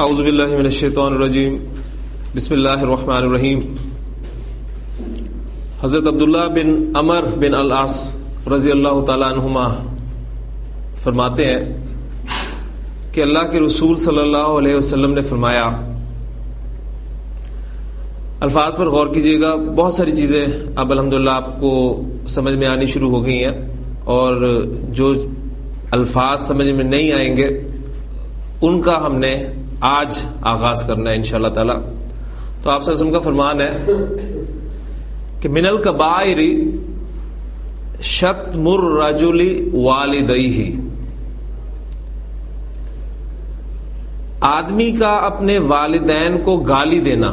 اعوذ باللہ من الشیطان الرجیم بسم اللہ الرحمن الرحیم۔ حضرت عبداللہ بن عمر بن العاص رضی اللہ تعالی عنہما فرماتے ہیں کہ اللہ کے رسول صلی اللہ علیہ وسلم نے فرمایا، الفاظ پر غور کیجیے گا، بہت ساری چیزیں اب الحمدللہ آپ کو سمجھ میں آنی شروع ہو گئی ہیں، اور جو الفاظ سمجھ میں نہیں آئیں گے ان کا ہم نے آج آغاز کرنا ہے انشاءاللہ تعالی۔ تو آپ صلی اللہ علیہ وسلم کا فرمان ہے کہ من الکبائر شتم الرجل والدیہ، آدمی کا اپنے والدین کو گالی دینا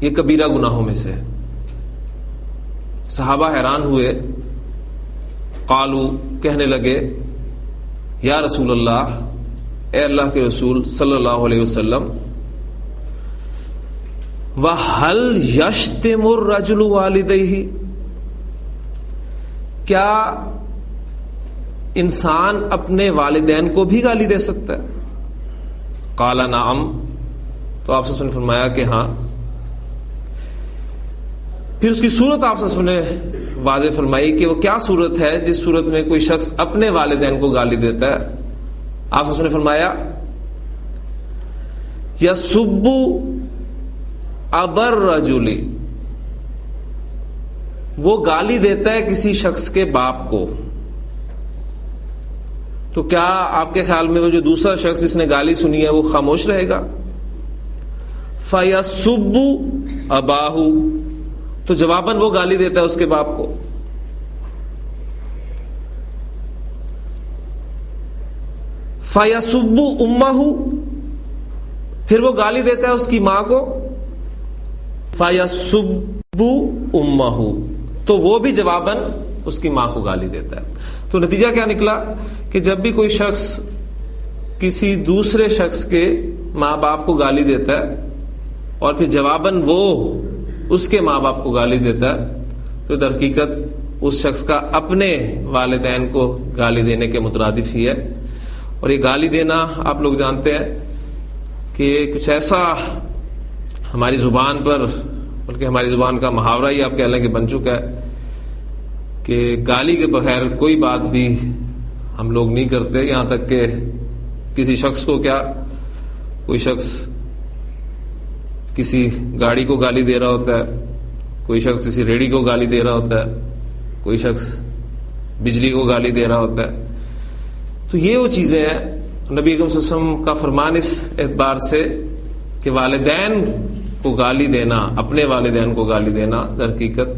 یہ کبیرہ گناہوں میں سے۔ صحابہ حیران ہوئے، قالو کہنے لگے، یا رسول اللہ، اے اللہ کے رسول صلی اللہ علیہ وسلم، وَهَلْ يَشْتِمُ الرَّجُلُ وَالِدَيْهِ، کیا انسان اپنے والدین کو بھی گالی دے سکتا ہے؟ قال نعم، تو آپ سے فرمایا کہ ہاں۔ پھر اس کی صورت آپ سے نے واضح فرمائی کہ وہ کیا صورت ہے جس صورت میں کوئی شخص اپنے والدین کو گالی دیتا ہے۔ آپ سے نے فرمایا، یسب ابا الرجل، وہ گالی دیتا ہے کسی شخص کے باپ کو، تو کیا آپ کے خیال میں وہ جو دوسرا شخص جس نے گالی سنی ہے وہ خاموش رہے گا؟ فیسب اباہ، تو جواباً وہ گالی دیتا ہے اس کے باپ کو۔ فَيَسُبُّ أُمَّهُ، پھر وہ گالی دیتا ہے اس کی ماں کو۔ فَيَسُبُّ أُمَّهُ، تو وہ بھی جواباً اس کی ماں کو گالی دیتا ہے۔ تو نتیجہ کیا نکلا کہ جب بھی کوئی شخص کسی دوسرے شخص کے ماں باپ کو گالی دیتا ہے اور پھر جواباً وہ اس کے ماں باپ کو گالی دیتا ہے، تو در حقیقت اس شخص کا اپنے والدین کو گالی دینے کے مترادف ہی ہے۔ اور یہ گالی دینا آپ لوگ جانتے ہیں کہ کچھ ایسا ہماری زبان پر، بلکہ ہماری زبان کا محاورہ ہی آپ کہہ لیں کہ بن چکا ہے کہ گالی کے بغیر کوئی بات بھی ہم لوگ نہیں کرتے، یہاں تک کہ کسی شخص کو کیا، کوئی شخص کسی گاڑی کو گالی دے رہا ہوتا ہے، کوئی شخص کسی ریڑھی کو گالی دے رہا ہوتا ہے، کوئی شخص بجلی کو گالی دے رہا ہوتا ہے۔ تو یہ وہ چیزیں ہیں، نبی اکرم صلی اللہ علیہ وسلم کا فرمان اس اعتبار سے کہ والدین کو گالی دینا، اپنے والدین کو گالی دینا در حقیقت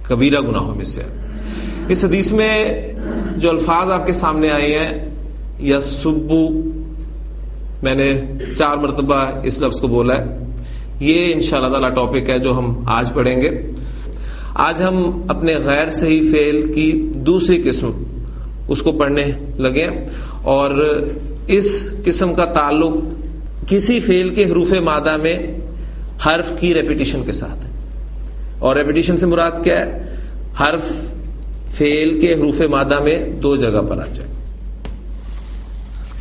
کبیرہ گناہوں میں سے ہے۔ اس حدیث میں جو الفاظ آپ کے سامنے آئے ہیں، یسبو، میں نے 4 مرتبہ اس لفظ کو بولا ہے، یہ انشاءاللہ تعالی ٹاپک ہے جو ہم آج پڑھیں گے۔ آج ہم اپنے غیر صحیح فعل کی دوسری قسم اس کو پڑھنے لگے، اور اس قسم کا تعلق کسی فعل کے حروف مادہ میں حرف کی ریپیٹیشن کے ساتھ ہے۔ اور ریپیٹیشن سے مراد کیا ہے؟ حرف فعل کے حروف مادہ میں 2 جگہ پر آ جائے۔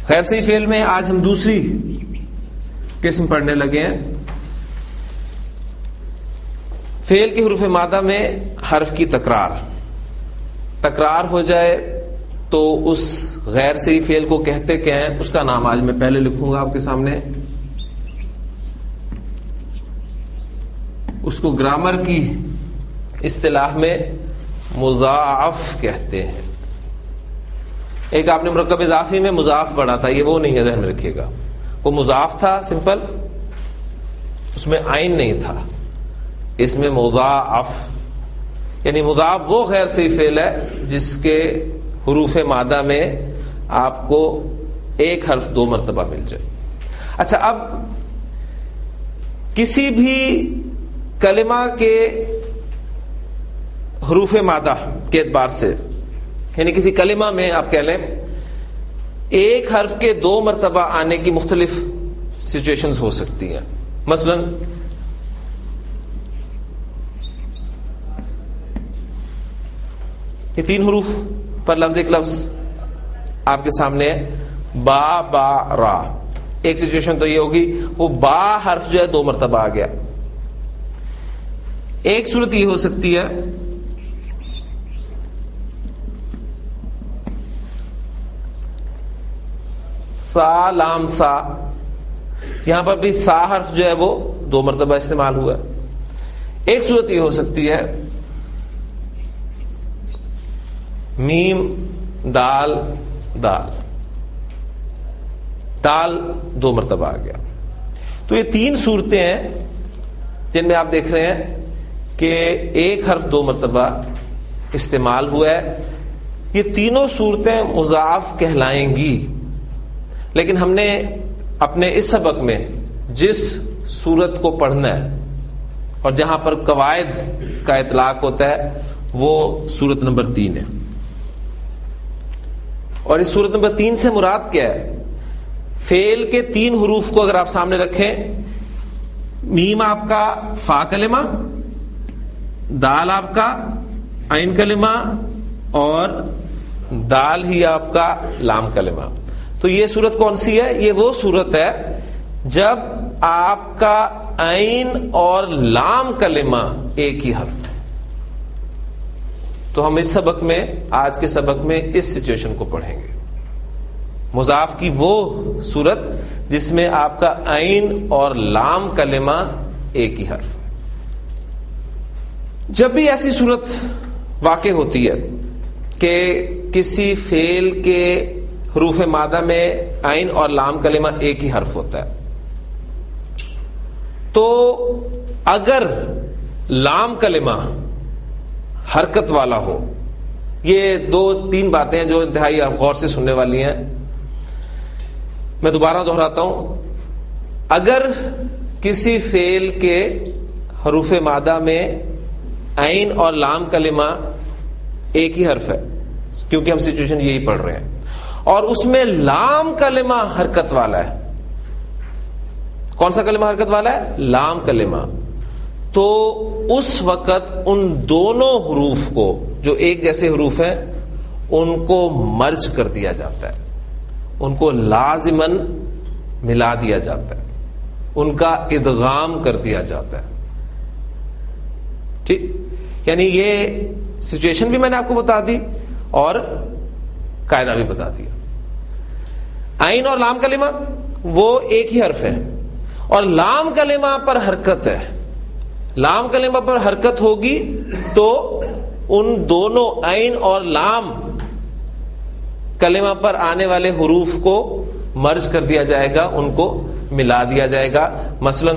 غیر صحیح فعل میں آج ہم دوسری قسم پڑھنے لگے ہیں۔ فعل کے حروف مادہ میں حرف کی تکرار ہو جائے تو اس غیر صحیح فعل کو کہتے کیا ہیں، اس کا نام آج میں پہلے لکھوں گا آپ کے سامنے۔ اس کو گرامر کی اصطلاح میں مضاعف کہتے ہیں۔ ایک آپ نے مرکب اضافی میں مضاف پڑھا تھا، یہ وہ نہیں ہے، ذہن میں رکھیے گا، وہ مضاف تھا سمپل، اس میں عین نہیں تھا، اس میں مضاعف، یعنی مضاعف وہ غیر صحیح فعل ہے جس کے حروف مادہ میں آپ کو ایک حرف 2 مرتبہ مل جائے۔ اچھا، اب کسی بھی کلمہ کے حروف مادہ کے اعتبار سے، یعنی کسی کلمہ میں آپ کہہ لیں ایک حرف کے 2 مرتبہ آنے کی مختلف سچویشنز ہو سکتی ہیں۔ مثلا یہ 3 حروف پر لفظ، ایک لفظ آپ کے سامنے ہے، با با را، ایک سچویشن تو یہ ہوگی وہ با حرف جو ہے 2 مرتبہ آ گیا. ایک صورت یہ ہو سکتی ہے سا لام سا, یہاں پر بھی سا حرف جو ہے وہ 2 مرتبہ استعمال ہوا ہے. ایک صورت یہ ہو سکتی ہے میم دال دال, دال 2 مرتبہ آ گیا. تو یہ 3 صورتیں ہیں جن میں آپ دیکھ رہے ہیں کہ ایک حرف 2 مرتبہ استعمال ہوا ہے. یہ تینوں صورتیں مضاعف کہلائیں گی, لیکن ہم نے اپنے اس سبق میں جس صورت کو پڑھنا ہے اور جہاں پر قواعد کا اطلاق ہوتا ہے وہ صورت نمبر 3 ہے. اور اس صورت نمبر 3 سے مراد کیا ہے؟ فعل کے 3 حروف کو اگر آپ سامنے رکھیں, میم آپ کا فا کلمہ, دال آپ کا عین کلمہ, اور دال ہی آپ کا لام کلمہ. تو یہ صورت کون سی ہے؟ یہ وہ صورت ہے جب آپ کا عین اور لام کلمہ ایک ہی حرف ہے. تو ہم اس سبق میں, آج کے سبق میں اس سچویشن کو پڑھیں گے, مضاف کی وہ صورت جس میں آپ کا عین اور لام کلمہ ایک ہی حرف ہے. جب بھی ایسی صورت واقع ہوتی ہے کہ کسی فعل کے حروف مادہ میں عین اور لام کلمہ ایک ہی حرف ہوتا ہے, تو اگر لام کلمہ حرکت والا ہو, یہ 2-3 باتیں ہیں جو انتہائی آپ غور سے سننے والی ہیں, میں دوبارہ دہراتا ہوں. اگر کسی فعل کے حروف مادہ میں عین اور لام کلمہ ایک ہی حرف ہے, کیونکہ ہم سچویشن یہی پڑھ رہے ہیں, اور اس میں لام کلمہ حرکت والا ہے. کون سا کلمہ حرکت والا ہے؟ لام کلمہ. تو اس وقت ان دونوں حروف کو, جو ایک جیسے حروف ہیں, ان کو مرج کر دیا جاتا ہے, ان کو لازماً ملا دیا جاتا ہے, ان کا ادغام کر دیا جاتا ہے. ٹھیک, یعنی یہ سچویشن بھی میں نے آپ کو بتا دی اور قاعدہ بھی بتا دیا. عین اور لام کلمہ وہ ایک ہی حرف ہے, اور لام کلمہ پر حرکت ہے. لام کلمہ پر حرکت ہوگی تو ان دونوں عین اور لام کلمہ پر آنے والے حروف کو مرج کر دیا جائے گا, ان کو ملا دیا جائے گا. مثلا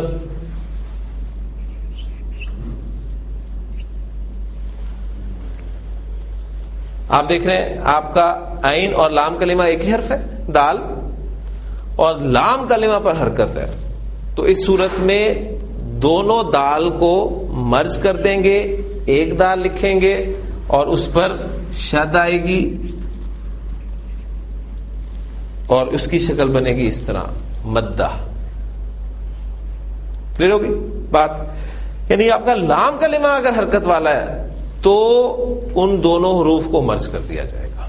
آپ دیکھ رہے ہیں آپ کا عین اور لام کلمہ ایک ہی حرف ہے, دال, اور لام کلمہ پر حرکت ہے. تو اس صورت میں دونوں دال کو مرج کر دیں گے, ایک دال لکھیں گے, اور اس پر شد آئے گی, اور اس کی شکل بنے گی اس طرح, مدہ. کلیئر ہوگی بات؟ یعنی آپ کا لام کلمہ اگر حرکت والا ہے تو ان دونوں حروف کو مرج کر دیا جائے گا.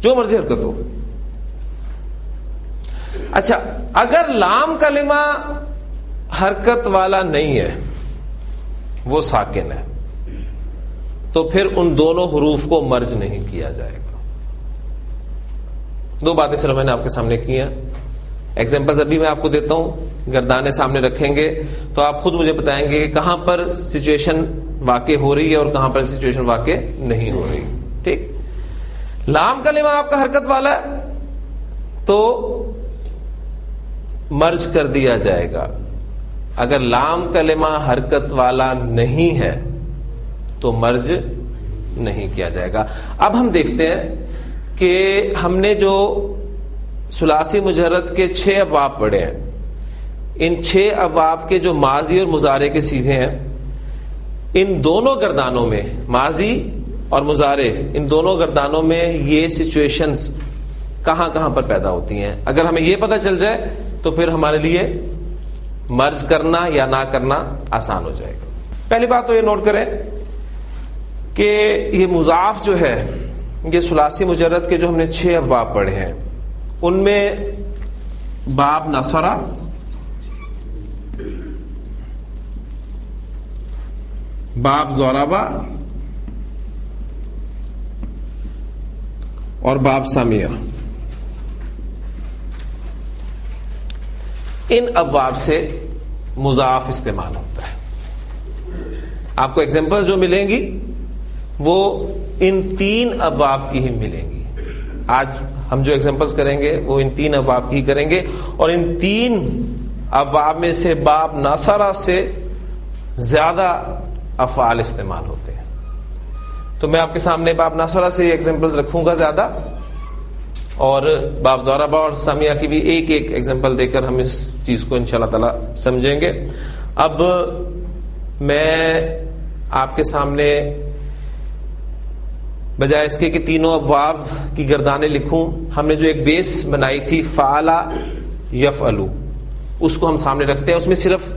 جو مرضی حرکت ہو. اچھا, اگر لام کلمہ حرکت والا نہیں ہے, وہ ساکن ہے, تو پھر ان دونوں حروف کو مرج نہیں کیا جائے گا. 2 باتیں صرف میں نے آپ کے سامنے کی ہیں. ایگزامپلز ابھی میں آپ کو دیتا ہوں, گردانے سامنے رکھیں گے تو آپ خود مجھے بتائیں گے کہ کہاں پر سچویشن واقع ہو رہی ہے اور کہاں پر سچویشن واقع نہیں ہو رہی. ٹھیک, لام کلمہ آپ کا حرکت والا ہے تو مرج کر دیا جائے گا. اگر لام کلمہ حرکت والا نہیں ہے تو مرج نہیں کیا جائے گا. اب ہم دیکھتے ہیں کہ ہم نے جو ثلاثی مجرد کے 6 ابواب پڑھے ہیں, ان 6 ابواب کے جو ماضی اور مضارع کے صیغے ہیں, ان دونوں گردانوں میں, ماضی اور مضارع, ان دونوں گردانوں میں یہ سچویشنز کہاں کہاں پر پیدا ہوتی ہیں. اگر ہمیں یہ پتہ چل جائے تو پھر ہمارے لیے مرج کرنا یا نہ کرنا آسان ہو جائے گا. پہلی بات تو یہ نوٹ کریں کہ یہ مضاف جو ہے یہ ثلاثی مجرد کے جو ہم نے 6 ابواب پڑھے ہیں ان میں باب نصرہ، باب ضربہ اور باب سمیہ، ان ابواب سے مضاعف استعمال ہوتا ہے. آپ کو ایگزامپلز جو ملیں گی وہ ان 3 ابواب کی ہی ملیں گی. آج ہم جو ایگزامپلز کریں گے وہ ان 3 ابواب کی کریں گے، اور ان 3 ابواب میں سے باب نصرہ سے زیادہ افعال استعمال ہوتے ہیں. تو میں آپ کے سامنے باب نصرہ سے ایگزامپلز رکھوں گا زیادہ، اور باب ضربہ اور سمیہ کی بھی ایک ایک ایگزامپل دے کر ہم اس چیز کو انشاءاللہ تعالی سمجھیں گے. اب میں آپ کے سامنے بجائے اس کے کہ تینوں ابواب کی گردانیں لکھوں، ہم نے جو ایک بیس بنائی تھی فعل یفعل، اس کو ہم سامنے رکھتے ہیں. اس میں صرف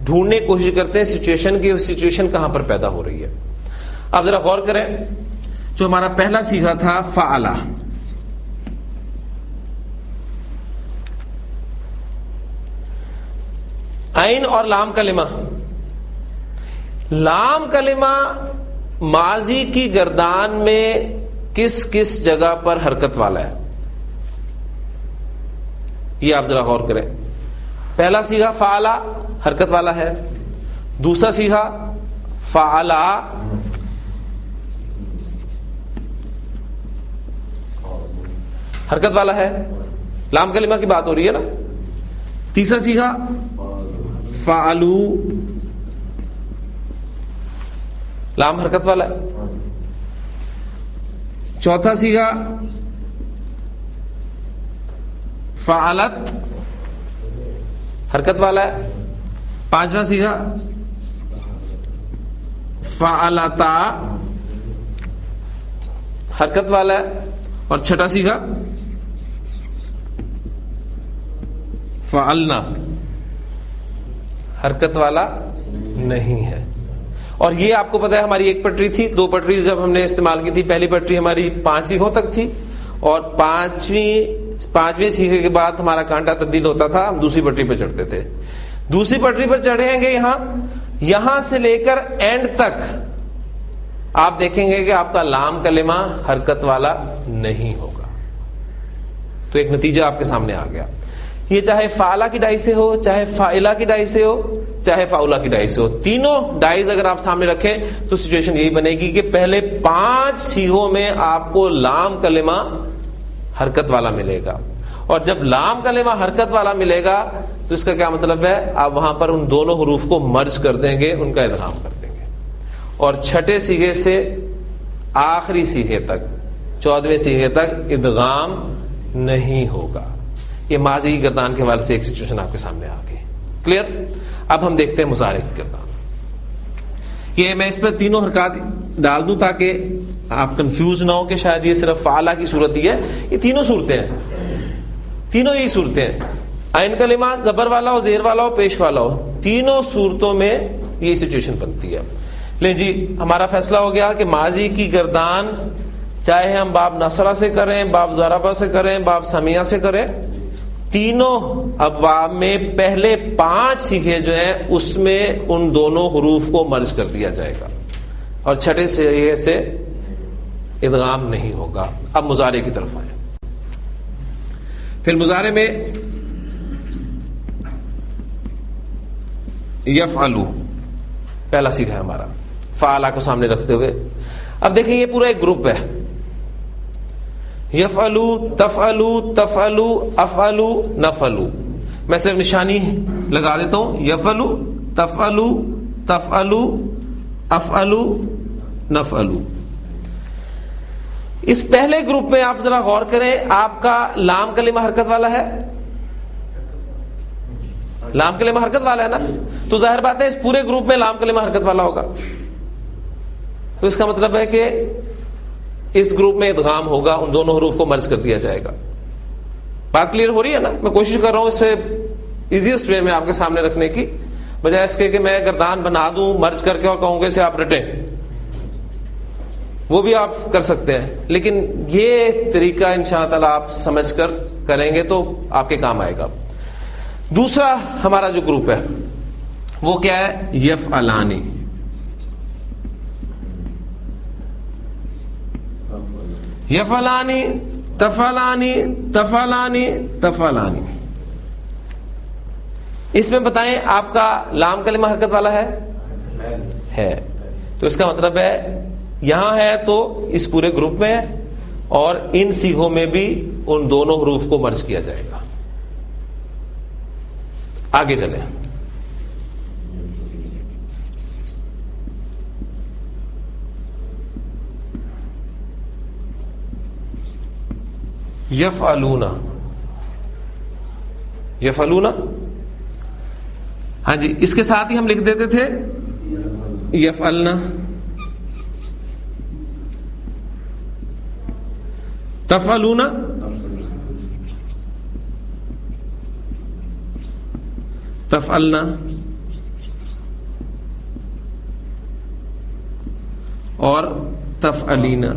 ڈھونڈنے کی کوشش کرتے ہیں سچویشن کی، سچویشن کہاں پر پیدا ہو رہی ہے. آپ ذرا غور کریں، جو ہمارا پہلا صیغہ تھا فعل، عین اور لام کلمہ. لام کلمہ ماضی کی گردان میں کس کس جگہ پر حرکت والا ہے، یہ آپ ذرا غور کریں. پہلا صیغہ فعل حرکت والا ہے، دوسرا صیغہ فعل حرکت والا ہے، لام کلمہ کی بات ہو رہی ہے نا. تیسرا صیغہ فعلو، لام حرکت والا ہے. چوتھا صیغہ فعلت حرکت والا ہے. پانچواں صیغہ فعلتا حرکت والا ہے. اور چھٹا صیغہ فعلنا حرکت والا نہیں ہے. اور یہ آپ کو پتا ہے ہماری ایک پٹری تھی، 2 پٹری جب ہم نے استعمال کی تھی. پہلی پٹری ہماری 5 صیغوں تک تھی، اور پانچویں صیغے کے بعد ہمارا کانٹا تبدیل ہوتا تھا، ہم دوسری پٹری پہ چڑھتے تھے. دوسری پٹری پر چڑھیں گے یہاں سے لے کر اینڈ تک آپ دیکھیں گے کہ آپ کا لام کلمہ حرکت والا نہیں ہوگا. تو ایک نتیجہ آپ کے سامنے آ گیا. یہ چاہے فعلہ کی ڈائی سے ہو، چاہے فاعلہ کی ڈائی سے ہو، چاہے فاؤلہ کی ڈائی سے ہو، تینوں ڈائز اگر آپ سامنے رکھیں تو سچویشن یہی بنے گی کہ پہلے 5 صیغوں میں آپ کو لام کلمہ حرکت والا ملے گا. اور جب لام کلمہ حرکت والا ملے گا تو اس کا کیا مطلب ہے، آپ وہاں پر ان دونوں حروف کو مرج کر دیں گے، ان کا ادغام کر دیں گے. اور چھٹے صیغے سے آخری صیغے تک، 14ویں صیغے تک ادغام نہیں ہوگا. یہ ماضی کی گردان کے حوالے سے ایک سچویشن آپ کے سامنے آ گئی. کلیئر؟ اب ہم دیکھتے ہیں مضارع کی گردان. یہ میں اس پر تینوں حرکات ڈال دوں تاکہ آپ کنفیوز نہ ہو کہ شاید یہ صرف فعلہ کی صورت ہی ہے. یہ تینوں صورتیں ہیں، تینوں یہی صورتیں ہیں. عین کلمہ زبر والا ہو، زیر والا ہو، پیش والا ہو، تینوں صورتوں میں یہ سچویشن بنتی ہے. لیں جی، ہمارا فیصلہ ہو گیا کہ ماضی کی گردان چاہے ہم باب نصرہ سے کریں، باب ضربہ سے کریں، باب سمیہ سے کریں، تینوں ابواب میں پہلے 5 صیغے جو ہیں اس میں ان دونوں حروف کو مرج کر دیا جائے گا، اور چھٹے صیغے سے ادغام نہیں ہوگا. اب مضارع کی طرف آئیں. پھر مضارع میں یفعلو پہلا صیغہ ہے ہمارا، فعلہ کو سامنے رکھتے ہوئے. اب دیکھیں یہ پورا ایک گروپ ہے، یفعلو، تفعلو، تفعلو، افعلو، نفعلو. میں صرف نشانی لگا دیتا ہوں، یفعلو، تفعلو، تفعلو، افعلو، نفعلو. اس پہلے گروپ میں آپ ذرا غور کریں، آپ کا لام کلمہ حرکت والا ہے، لام کلمہ حرکت والا ہے نا، تو ظاہر بات ہے اس پورے گروپ میں لام کلمہ حرکت والا ہوگا. تو اس کا مطلب ہے کہ اس گروپ میں ادغام ہوگا، ان دونوں حروف کو مرج کر دیا جائے گا. بات کلیئر ہو رہی ہے نا؟ میں کوشش کر رہا ہوں اس سے ایزیسٹ وے میں آپ کے سامنے رکھنے کی، بجائے اس کے کہ میں گردان بنا دوں مرج کر کے اور کہوں گے اسے آپ رٹیں. وہ بھی آپ کر سکتے ہیں، لیکن یہ طریقہ انشاءاللہ تعالی آپ سمجھ کر کریں گے تو آپ کے کام آئے گا. دوسرا ہمارا جو گروپ ہے وہ کیا ہے؟ یفعلانی. یفعلانی، تفعلانی، تفعلانی، تفعلانی. اس میں بتائیں آپ کا لام کلمہ حرکت والا ہے، تو اس کا مطلب ہے یہاں ہے تو اس پورے گروپ میں ہے، اور ان صیغوں میں بھی ان دونوں حروف کو مرج کیا جائے گا. آگے چلیں. یفعلون، یفعلون، ہاں جی، اس کے ساتھ ہی ہم لکھ دیتے تھے یفعلنا، تفعلون، تفعلنا، اور تفعلینا.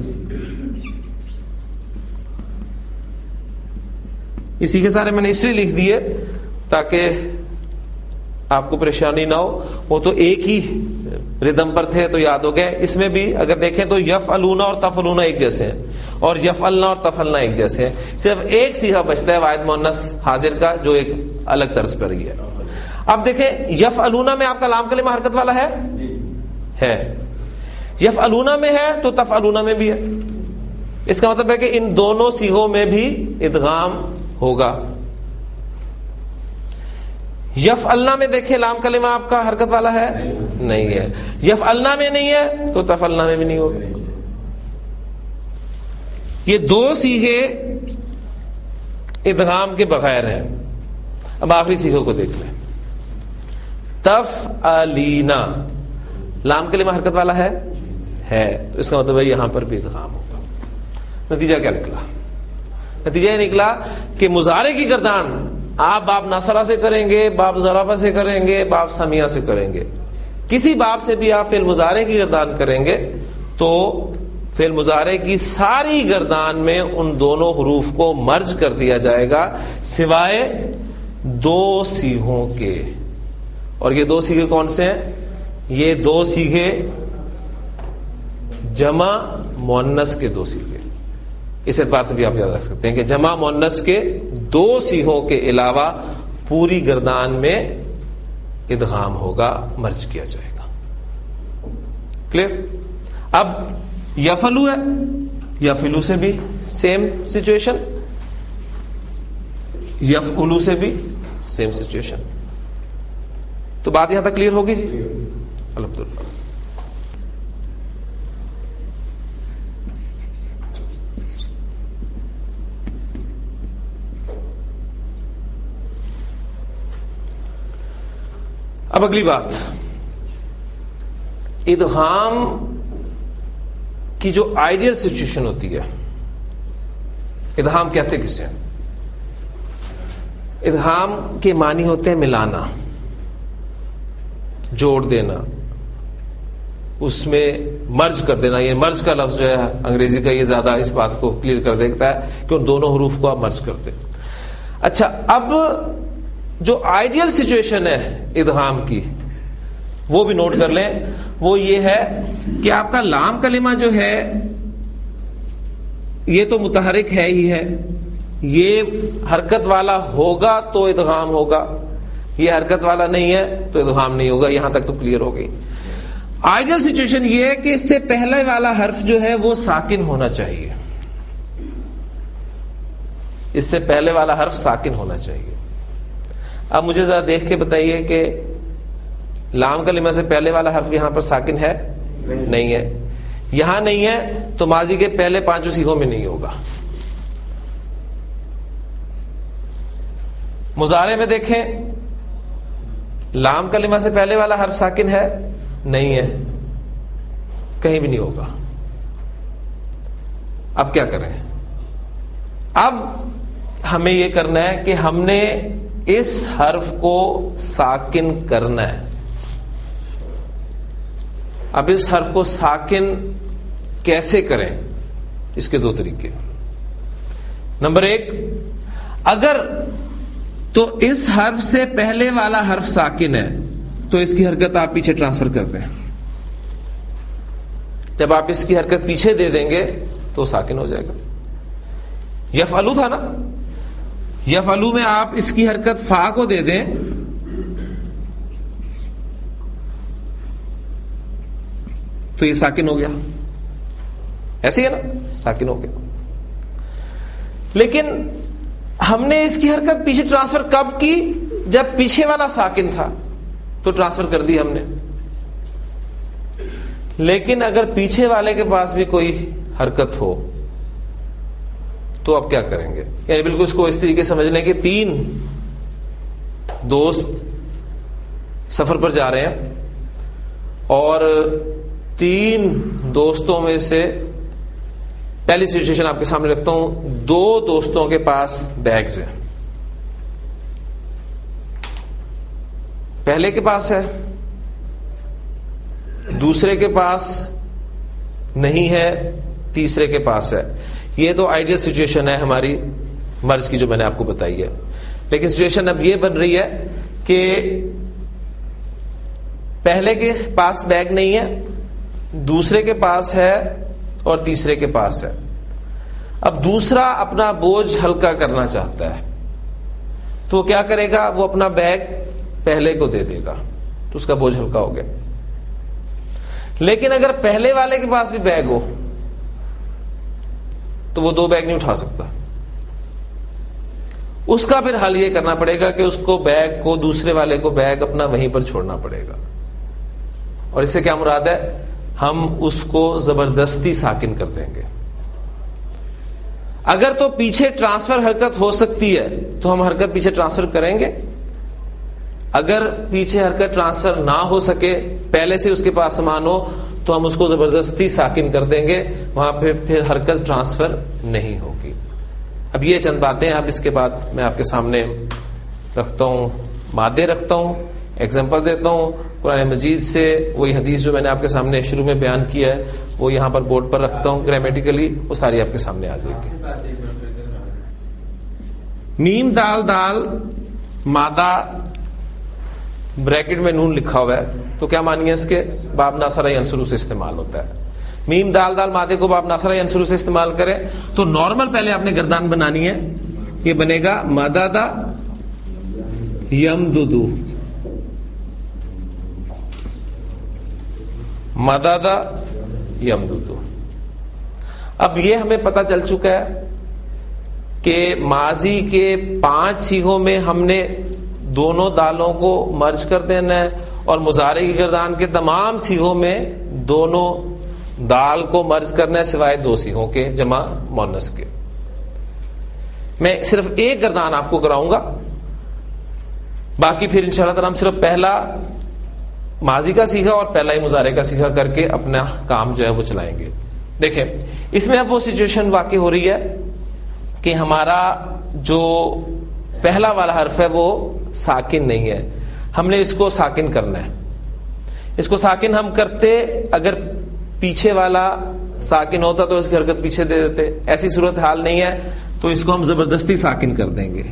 اسی کے سارے میں نے اس لیے لکھ دیے تاکہ آپ کو پریشانی نہ ہو. وہ تو ایک ہی ردم پر تھے تو یاد ہو گئے. اس میں بھی اگر دیکھیں تو یفعلون اور تفعلون ایک جیسے ہیں، اور یفعلنا اور تفعلنا ایک جیسے ہیں. صرف ایک صیغہ بچتا ہے واحد مؤنث حاضر کا جو ایک الگ طرز پر ہی ہے. اب دیکھیں یفعلون میں آپ کا لام کلمہ حرکت والا ہے، یفعلون میں ہے تو تفعلون میں بھی ہے. اس کا مطلب ہے کہ ان دونوں صیغوں میں بھی ادغام ہوگا. یفعلنا میں دیکھیں لام کلمہ آپ کا حرکت والا ہے، نہیں ہے. یفعلنا میں نہیں ہے تو تفعلنا میں بھی نہیں ہوگا. یہ دو صیغے ادغام کے بغیر ہیں. اب آخری صیغوں کو دیکھ لیں. تفعلینا لام کلمہ حرکت والا ہے، تو اس کا مطلب ہے یہاں پر بھی ادغام ہوگا. نتیجہ کیا نکلا؟ نتیجہ یہ نکلا کہ مضارع کی گردان آپ باب ناصرہ سے کریں گے، باب ضربہ سے کریں گے، باب سمیہ سے کریں گے. کسی باب سے بھی آپ فعل مضارع کی گردان کریں گے تو فعل مضارع کی ساری گردان میں ان دونوں حروف کو مرج کر دیا جائے گا سوائے دو صیغوں کے. اور یہ دو صیغے کون سے ہیں؟ یہ دو صیغے جمع مؤنث کے دو صیغے. اس اعتبار سے بھی آپ یاد رکھ سکتے ہیں کہ جمع مؤنث کے دو صیغوں کے علاوہ پوری گردان میں ادغام ہوگا، مرج کیا جائے گا. کلیئر؟ اب یفعلو ہے، یفعلو سے بھی سیم سچویشن، یفعلو سے بھی سیم سچویشن. تو بات یہاں تک کلیئر ہوگی جی؟ الحمدللہ. اب اگلی بات، ادغام کی جو آئیڈیل سچویشن ہوتی ہے. ادغام کہتے کسے ہیں؟ ادغام کے معنی ہوتے ہیں ملانا، جوڑ دینا، اس میں مرج کر دینا. یہ مرج کا لفظ جو ہے انگریزی کا، یہ زیادہ اس بات کو کلیئر کر دیتا ہے کہ ان دونوں حروف کو آپ مرج کرتے. اچھا، اب جو آئیڈیل سچویشن ہے ادغام کی وہ بھی نوٹ کر لیں. وہ یہ ہے کہ آپ کا لام کلمہ جو ہے یہ تو متحرک ہے ہی ہے، یہ حرکت والا ہوگا تو ادغام ہوگا، یہ حرکت والا نہیں ہے تو ادغام نہیں ہوگا. یہاں تک تو کلیئر ہو گئی. آئیڈیل سچویشن یہ ہے کہ اس سے پہلے والا حرف جو ہے وہ ساکن ہونا چاہیے، اس سے پہلے والا حرف ساکن ہونا چاہیے. اب مجھے ذرا دیکھ کے بتائیے کہ لام کلمہ سے پہلے والا حرف یہاں پر ساکن ہے؟ نہیں ہے. یہاں نہیں ہے تو ماضی کے پہلے پانچوں صیغوں میں نہیں ہوگا. مضارع میں دیکھیں، لام کلمہ سے پہلے والا حرف ساکن ہے؟ نہیں ہے، کہیں بھی نہیں ہوگا. اب کیا کریں؟ اب ہمیں یہ کرنا ہے کہ ہم نے اس حرف کو ساکن کرنا ہے. اب اس حرف کو ساکن کیسے کریں؟ اس کے دو طریقے. نمبر ایک، اگر تو اس حرف سے پہلے والا حرف ساکن ہے تو اس کی حرکت آپ پیچھے ٹرانسفر کرتے ہیں. جب آپ اس کی حرکت پیچھے دے دیں گے تو ساکن ہو جائے گا. یفعلو تھا نا، یفعلو میں آپ اس کی حرکت فا کو دے دیں تو یہ ساکن ہو گیا. ایسے ہی ہے نا، ساکن ہو گیا. لیکن ہم نے اس کی حرکت پیچھے ٹرانسفر کب کی؟ جب پیچھے والا ساکن تھا تو ٹرانسفر کر دی ہم نے. لیکن اگر پیچھے والے کے پاس بھی کوئی حرکت ہو تو اب کیا کریں گے؟ یعنی بالکل اس کو اس طریقے سمجھ لیں کہ 3 دوست سفر پر جا رہے ہیں اور 3 دوستوں میں سے پہلی سچویشن آپ کے سامنے رکھتا ہوں. 2 دوستوں کے پاس بیگز ہیں. پہلے کے پاس ہے، دوسرے کے پاس نہیں ہے، تیسرے کے پاس ہے. یہ تو آئیڈیل سچویشن ہے ہماری مرج کی جو میں نے آپ کو بتائی ہے. لیکن سچویشن اب یہ بن رہی ہے کہ پہلے کے پاس بیگ نہیں ہے، دوسرے کے پاس ہے اور تیسرے کے پاس ہے. اب دوسرا اپنا بوجھ ہلکا کرنا چاہتا ہے تو کیا کرے گا؟ وہ اپنا بیگ پہلے کو دے دے گا تو اس کا بوجھ ہلکا ہو گیا. لیکن اگر پہلے والے کے پاس بھی بیگ ہو تو وہ 2 بیگ نہیں اٹھا سکتا. اس کا پھر حل یہ کرنا پڑے گا کہ اس کو بیگ کو، دوسرے والے کو بیگ اپنا وہیں پر چھوڑنا پڑے گا. اور اس سے کیا مراد ہے؟ ہم اس کو زبردستی ساکن کر دیں گے. اگر تو پیچھے ٹرانسفر حرکت ہو سکتی ہے تو ہم حرکت پیچھے ٹرانسفر کریں گے. اگر پیچھے حرکت ٹرانسفر نہ ہو سکے، پہلے سے اس کے پاس سامان ہو، تو ہم اس کو زبردستی ساکن کر دیں گے. وہاں پہ پھر حرکت ٹرانسفر نہیں ہوگی. اب یہ چند باتیں. اب اس کے بعد میں آپ کے سامنے رکھتا ہوں، مادے رکھتا ہوں، ایگزامپل دیتا ہوں قرآن مجید سے. وہی حدیث جو میں نے آپ کے سامنے شروع میں بیان کیا ہے وہ یہاں پر بورڈ پر رکھتا ہوں. گرامیٹیکلی وہ ساری آپ کے سامنے آ جائے گی. میم دال دال مادہ بریکٹ میں نون لکھا ہوا ہے تو کیا معنی ہے اس کے؟ باب ناصرہ ینصرو سے استعمال ہوتا ہے. میم دال دال مادے کو باب ناصرہ ینصرو سے استعمال کریں تو نارمل پہلے آپ نے گردان بنانی ہے. یہ بنے گا مددا یمددو، مددا یمددو. اب یہ ہمیں پتہ چل چکا ہے کہ ماضی کے 5 صیغوں میں ہم نے دونوں دالوں کو مرج کر دینا ہے اور مضارع کی گردان کے تمام صیغوں میں دونوں دال کو مرج کرنا ہے سوائے 2 صیغوں کے جمع مؤنث کے. میں صرف ایک گردان آپ کو کراؤں گا، باقی پھر انشاءاللہ تعالی ہم صرف پہلا ماضی کا صیغہ اور پہلا ہی مضارع کا صیغہ کر کے اپنا کام جو ہے وہ چلائیں گے. دیکھیں اس میں اب وہ سچویشن واقع ہو رہی ہے کہ ہمارا جو پہلا والا حرف ہے وہ ساکن نہیں ہے. ہم نے اس کو ساکن کرنا ہے. اس کو ساکن ہم کرتے، اگر پیچھے والا ساکن ہوتا تو اس کی حرکت پیچھے دے دیتے. ایسی صورت حال نہیں ہے تو اس کو ہم زبردستی ساکن کر دیں گے.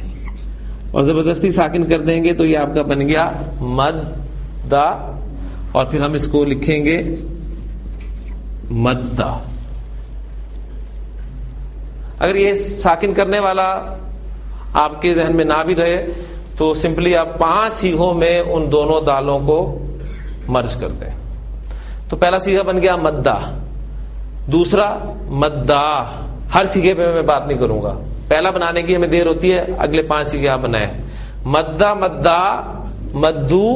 اور زبردستی ساکن کر دیں گے تو یہ آپ کا بن گیا مددا، اور پھر ہم اس کو لکھیں گے مددا. اگر یہ ساکن کرنے والا آپ کے ذہن میں نہ بھی رہے تو سمپلی آپ 5 صیغوں میں ان دونوں دالوں کو مرج کر دیں. تو پہلا صیغہ بن گیا مددا، دوسرا مددا. ہر صیغے پہ میں بات نہیں کروں گا، پہلا بنانے کی ہمیں دیر ہوتی ہے، اگلے 5 صیغے آپ بنائیں. مددا مددا مدو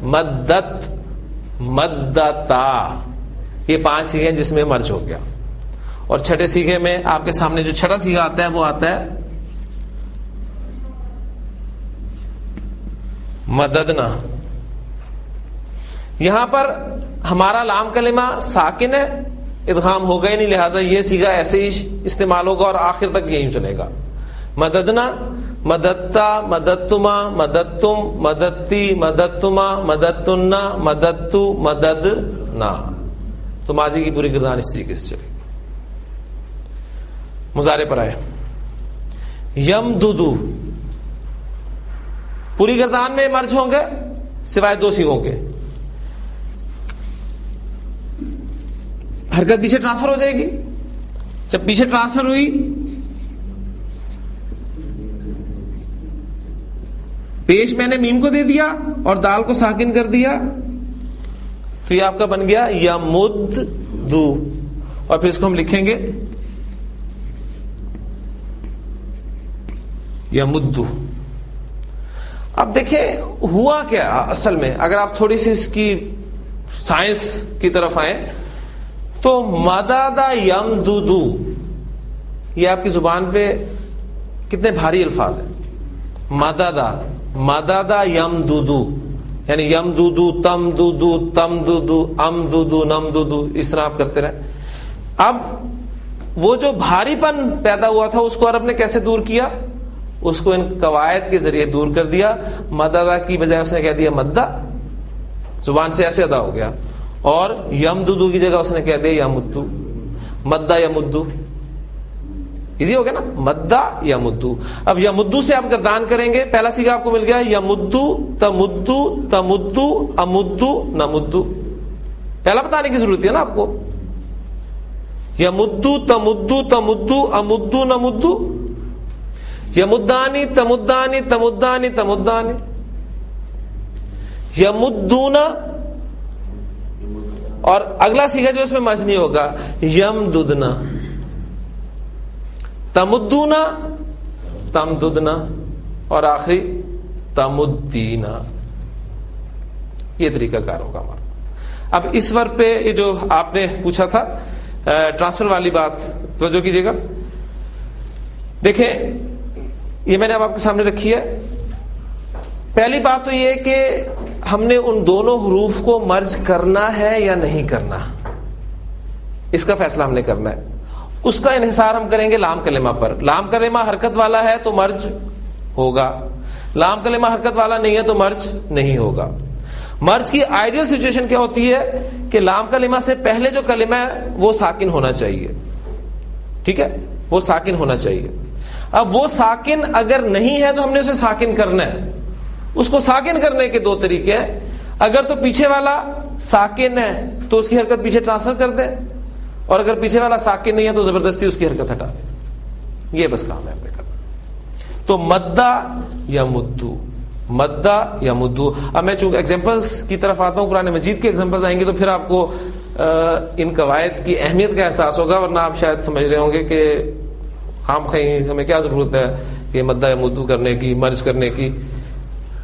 مدت مدتا، یہ 5 صیغے ہیں جس میں مرج ہو گیا. اور چھٹے صیغے میں آپ کے سامنے جو چھٹا صیغہ آتا ہے وہ آتا ہے مددنا. یہاں پر ہمارا لام کلمہ ساکن ہے، ادغام ہوگا ہی نہیں، لہٰذا یہ صیغہ ایسے ہی استعمال ہوگا اور آخر تک یہی چلے گا. مددنا مددتا مددتما مددتم مددتی مددتما مددتنا مددتو مددنا. تو ماضی کی پوری گردان اس طریقے سے چلے گی. مضارع پر آئے. یمددو پوری گردان میں مرج ہوں گے سوائے دو سیغوں کے. حرکت پیچھے ٹرانسفر ہو جائے گی. جب پیچھے ٹرانسفر ہوئی پیش میں نے میم کو دے دیا اور دال کو ساکن کر دیا تو یہ آپ کا بن گیا یمددو. اور پھر اس کو ہم لکھیں گے یمدو. اب دیکھیں ہوا کیا اصل میں, اگر آپ تھوڑی سی اس کی سائنس کی طرف آئیں تو مدد یمددو یہ آپ کی زبان پہ کتنے بھاری الفاظ ہیں. مدد یمددو یعنی یمددو تمددو تمددو امددو نمددو, اس طرح آپ کرتے رہے. اب وہ جو بھاری پن پیدا ہوا تھا اس کو عرب نے کیسے دور کیا؟ اس کو ان قواعد کے ذریعے دور کر دیا. مددہ کی بجائے اس نے کہہ دیا مدہ, زبان سے ایسے ادا ہو گیا. اور یمددو کی جگہ اس نے کہہ دیا یمدو. مدہ یمدو ایزی ہو گیا نا, مدہ یمدو. اب یمدو سے آپ گردان کریں گے, پہلا سیغہ آپ کو مل گیا یمدو تمدو تمدو امدو نمدو. پہلا بتانے کی ضرورت ہے نا آپ کو. یمدو تمدو تمدو امدو نمدو. یمدانی تمدانی تمدانی تمدانی. یمدون اور اگلا سیغہ جو اس میں مرج نہیں ہوگا یمددنا. تمدونا تمددنا اور آخری تمدینا. یہ طریقہ کار ہوگا ہمارا. اب اس ورڈ پہ یہ جو آپ نے پوچھا تھا ٹرانسفر والی بات توجہ کیجیے گا. دیکھیں یہ میں نے اب آپ کے سامنے رکھی ہے. پہلی بات تو یہ کہ ہم نے ان دونوں حروف کو مرج کرنا ہے یا نہیں کرنا, اس کا فیصلہ ہم نے کرنا ہے. اس کا انحصار ہم کریں گے لام کلمہ پر. لام کلمہ حرکت والا ہے تو مرج ہوگا, لام کلمہ حرکت والا نہیں ہے تو مرج نہیں ہوگا. مرج کی آئیڈیل سچویشن کیا ہوتی ہے کہ لام کلمہ سے پہلے جو کلمہ ہے وہ ساکن ہونا چاہیے. ٹھیک ہے, وہ ساکن ہونا چاہیے. اب وہ ساکن اگر نہیں ہے تو ہم نے اسے ساکن کرنا ہے. اس کو ساکن کرنے کے دو طریقے ہیں. اگر تو پیچھے والا ساکن ہے تو اس کی حرکت پیچھے ٹرانسفر کر دیں, اور اگر پیچھے والا ساکن نہیں ہے تو زبردستی اس کی حرکت ہٹا دیں. یہ بس کام ہے ہم نے کرنا. تو مدہ یا مدو, مدہ یا مدو. اب میں چونکہ ایگزامپلس کی طرف آتا ہوں, قرآن مجید کے ایگزامپلس آئیں گے تو پھر آپ کو ان قواعد کی اہمیت کا احساس ہوگا, ورنہ آپ شاید سمجھ رہے ہوں گے کہ خام خواہ ہمیں کیا ضرورت ہے یہ مدہ یا مدو کرنے کی, مرج کرنے کی.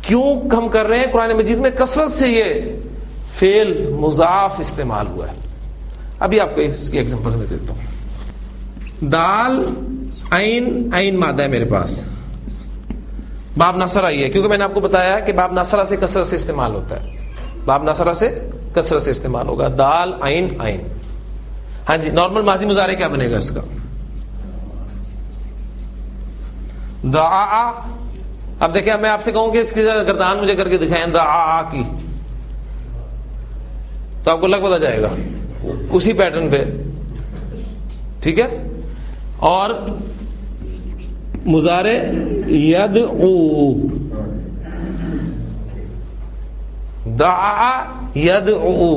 کیوں ہم کر رہے ہیں؟ قرآن مجید میں کثرت سے یہ فعل مضاف استعمال ہوا ہے. ابھی آپ کو اس کی ایگزامپل میں دیتا ہوں. دال عین, عین مادہ ہے میرے پاس, باب ناصرہ آئی ہے کیونکہ میں نے آپ کو بتایا کہ باب ناصرہ سے کثرت سے استعمال ہوتا ہے. باب ناصرہ سے کثرت سے استعمال ہوگا. دال عین عین. ہاں جی, نارمل ماضی مضارع کیا بنے گا اس کا؟ دعا. اب دیکھیں میں آپ سے کہوں کہ اس کی گردان مجھے کر کے دکھائیں دعا کی, تو آپ کو لگ پتہ جائے گا اسی پیٹرن پہ. ٹھیک ہے. اور مضارع یدعو, دعا یدعو.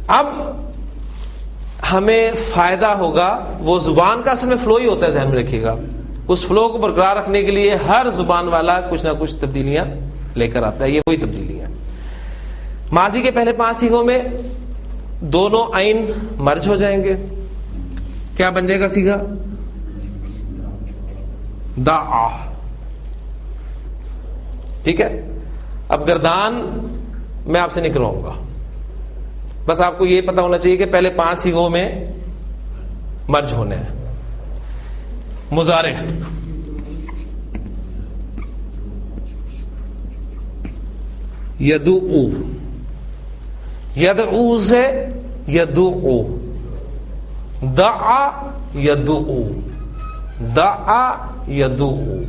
اب ہمیں فائدہ ہوگا, وہ زبان کا اصل میں فلو ہی ہوتا ہے, ذہن میں رکھیے گا. اس فلو کو برقرار رکھنے کے لیے ہر زبان والا کچھ نہ کچھ تبدیلیاں لے کر آتا ہے. یہ وہی تبدیلیاں. ماضی کے پہلے 5 سیغوں میں دونوں عین مرج ہو جائیں گے. کیا بن جائے گا سیغہ؟ دعا. ٹھیک ہے. اب گردان میں آپ سے نہیں کرواؤں گا, بس آپ کو یہ پتا ہونا چاہیے کہ پہلے 5 سیغوں میں مرج ہونے ہیں. مضارع یدعو, یدعو سے یدعو. دعا یدعو, دعا یدعو.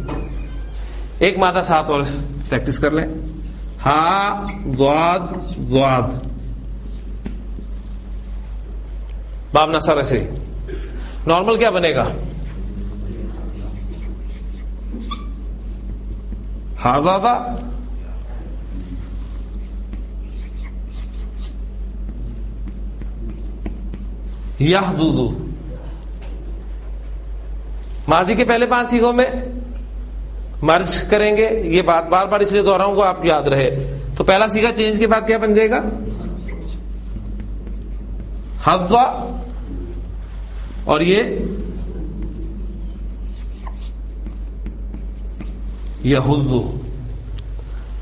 ایک مادہ ساتھ اور پریکٹس کر لیں. ہا ضاد ضاد, باب نصر سے نارمل کیا بنے گا؟ حاضا یحضض. ماضی کے پہلے 5 صیغوں میں مرج کریں گے. یہ بات بار بار اس لیے دوہراؤں کو آپ یاد رہے. تو پہلا صیغہ چینج کے بعد کیا بن جائے گا؟ حضا. اور یہ یحض.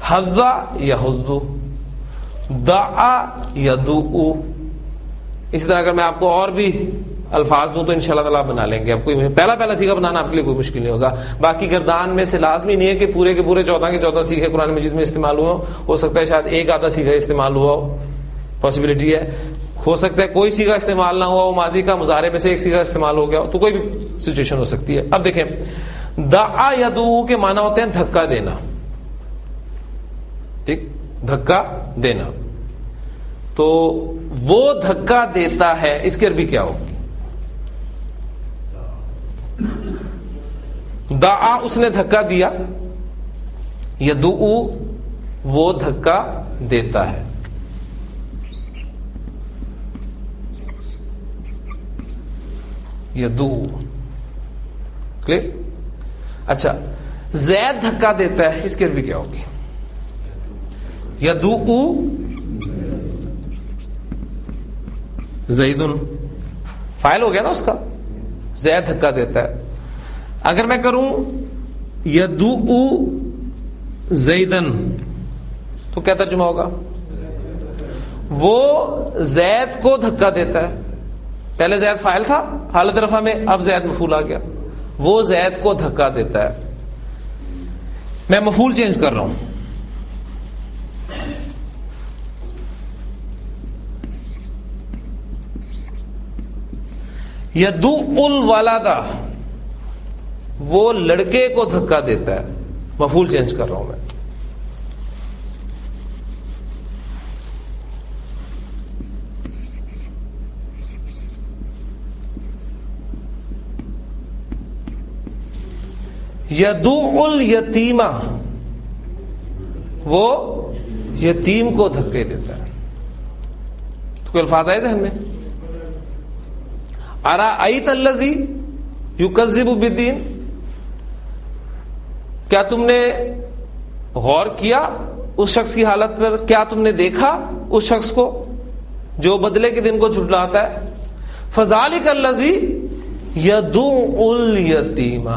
حضا یحض. دعا یدعو. اسی طرح اگر میں آپ کو اور بھی الفاظ دوں تو انشاءاللہ تعالیٰ بنا لیں گے. آپ کوئی پہلا صیغہ بنانا آپ کے لیے کوئی مشکل نہیں ہوگا. باقی گردان میں سے لازمی نہیں ہے کہ پورے کے پورے 14 کے 14 صیغے قرآن مجید میں استعمال ہو سکتا ہے شاید ایک آدھا صیغہ استعمال ہوا ہو, پاسبلٹی ہے. ہو سکتا ہے کوئی صیغہ استعمال نہ ہوا ہو, ماضی کا مضارع میں سے ایک صیغہ استعمال ہو گیا ہو, تو کوئی بھی سچویشن ہو سکتی ہے. اب دیکھیں دعا یدعو کے معنی ہوتے ہیں دھکا دینا. ٹھیک, دھکا دینا. تو وہ دھکا دیتا ہے, اس کی عربی کیا ہوگی؟ دعا اس نے دھکا دیا, یدعو وہ دھکا دیتا ہے. یدعو کلیئر. اچھا, زید دھکا دیتا ہے, اس کی عربی کیا ہوگی؟ یدعو زیدن. فاعل ہو گیا نا اس کا, زید دھکا دیتا ہے. اگر میں کروں یدعو زیدن تو کیا ترجمہ ہوگا؟ وہ زید کو دھکا دیتا ہے. پہلے زید فاعل تھا حالت رفع میں, اب زید مفعول آ گیا. وہ زید کو دھکا دیتا ہے. میں مفعول چینج کر رہا ہوں. یدعو الولد, وہ لڑکے کو دھکا دیتا ہے. مفعول چینج کر رہا ہوں میں. یدعو الیتیم, وہ یتیم کو دھکے دیتا ہے. تو کوئی الفاظ آئے ذہن میں؟ ارأیت الذی یکذب بالدین, کیا تم نے غور کیا اس شخص کی حالت پر؟ کیا تم نے دیکھا اس شخص کو جو بدلے کے دن کو جھٹلاتا ہے؟ فذالک الذی یدعو الیتیم,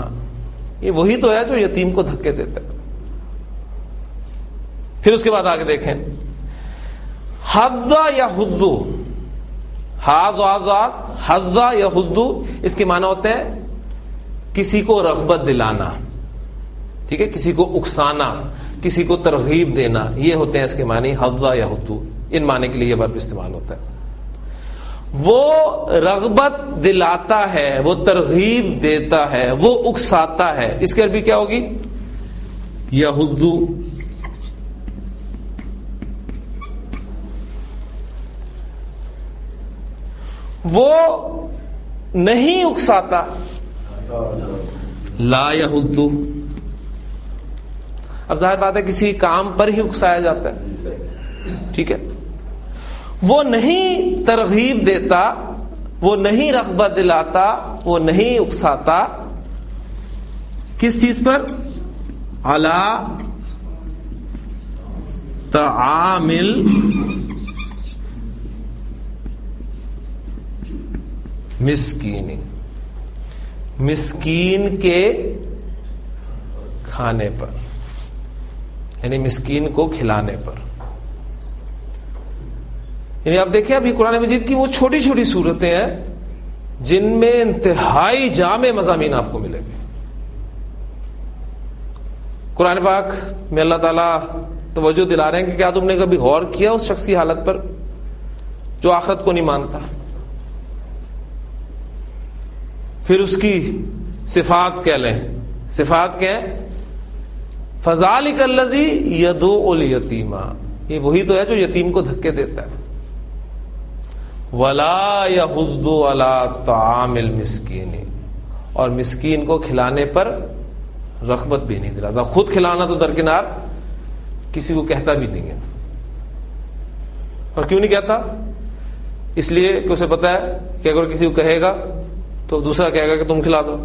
یہ وہی تو ہے جو یتیم کو دھکے دیتا ہے. پھر اس کے بعد آگے دیکھیں, حضا یحض, حضا یحض, اس کے معنی ہوتے ہیں کسی کو رغبت دلانا. ٹھیک ہے, کسی کو اکسانا, کسی کو ترغیب دینا, یہ ہوتے ہیں اس کے معنی حضا یحض. ان معنی کے لیے یہ ورب استعمال ہوتا ہے. وہ رغبت دلاتا ہے, وہ ترغیب دیتا ہے, وہ اکساتا ہے. اس کی عربی کیا ہوگی؟ یحض. وہ نہیں اکساتا, لا یحض. اب ظاہر بات ہے کسی کام پر ہی اکسایا جاتا ہے. ٹھیک ہے, وہ نہیں ترغیب دیتا, وہ نہیں رغبت دلاتا, وہ نہیں اکساتا. کس چیز پر؟ علی تعامل مسکین, مسکین کے کھانے پر, یعنی مسکین کو کھلانے پر. یعنی آپ دیکھیں ابھی قرآن مجید کی وہ چھوٹی چھوٹی صورتیں ہیں جن میں انتہائی جامع مضامین آپ کو ملیں گے. قرآن پاک میں اللہ تعالیٰ توجہ دلا رہے ہیں کہ کیا تم نے کبھی غور کیا اس شخص کی حالت پر جو آخرت کو نہیں مانتا؟ پھر اس کی صفات کہہ لیں. صفات کیا ہیں؟ فذالک الذی یدعو الیتیم, یہ وہی تو ہے جو یتیم کو دھکے دیتا ہے. ولا یحض علی طعام المسکین، اور مسکین کو کھلانے پر رغبت بھی نہیں دلاتا. خود کھلانا تو درکنار، کسی کو کہتا بھی نہیں ہے. اور کیوں نہیں کہتا؟ اس لیے کہ اسے پتا ہے کہ اگر کسی کو کہے گا تو دوسرا کہے گا کہ تم کھلا دو.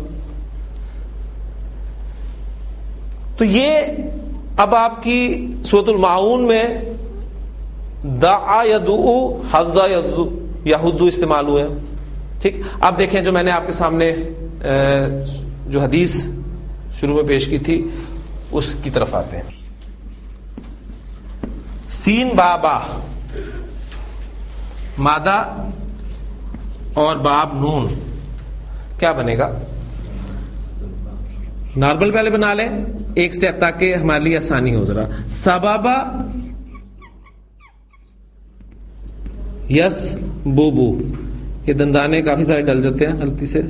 تو یہ اب آپ کی سورۃ الماعون میں دعا یدعو حض یحض استعمال ہوئے. ٹھیک، اب دیکھیں جو میں نے آپ کے سامنے جو حدیث شروع میں پیش کی تھی اس کی طرف آتے ہیں. سین بابا مادہ اور باب نون کیا بنے گا؟ نارمل پہلے بنا لیں ایک سٹیپ تاکہ ہمارے لیے آسانی ہو. ذرا سبابا یس بوبو، یہ دندانے کافی سارے ڈل جاتے ہیں غلطی سے.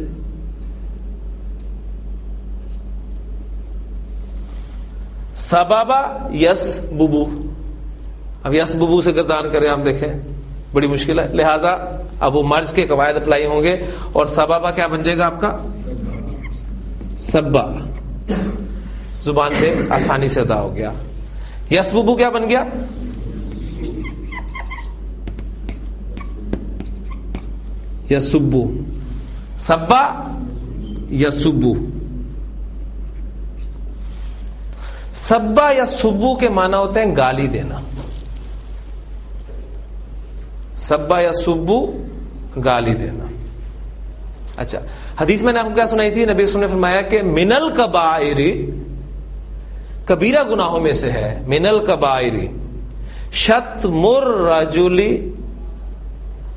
سبابا یس بوبو، اب یس بوبو سے گردان کریں آپ دیکھیں بڑی مشکل ہے، لہذا اب وہ مرج کے قواعد اپلائی ہوں گے اور سبابا کیا بن جائے گا آپ کا؟ سبا، زبان پہ آسانی سے ادا ہو گیا. یس بوبو کیا بن گیا؟ یسبو. سبا یسبو. سبا یا سبو کے معنی ہوتے ہیں گالی دینا. سبا یا سبو گالی دینا. اچھا، حدیث میں نے آپ کو کیا سنائی تھی؟ نبی صلی اللہ علیہ وسلم نے فرمایا کہ من الکبائر، کبیرہ گناہوں میں سے ہے، من الکبائر شتم الرجل،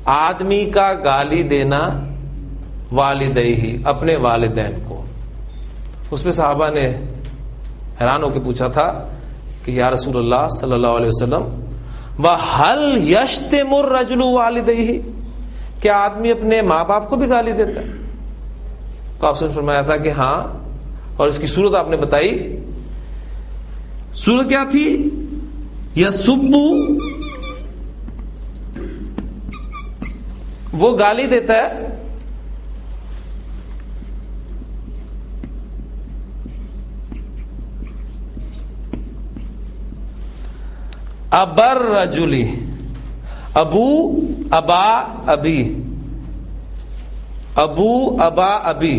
آدمی کا گالی دینا والدیہ، اپنے والدین کو. اس پہ صحابہ نے حیران ہو کے پوچھا تھا کہ یا رسول اللہ صلی اللہ علیہ وسلم وَهَلْ يَشْتِمُ الرَّجُلُ وَالِدَيْهِ، کیا آدمی اپنے ماں باپ کو بھی گالی دیتا ہے؟ تو آپ نے فرمایا تھا کہ ہاں، اور اس کی صورت آپ نے بتائی. صورت کیا تھی؟ یسبو، وہ گالی دیتا ہے ابر رجلی، ابو ابا ابی، ابو ابا ابی،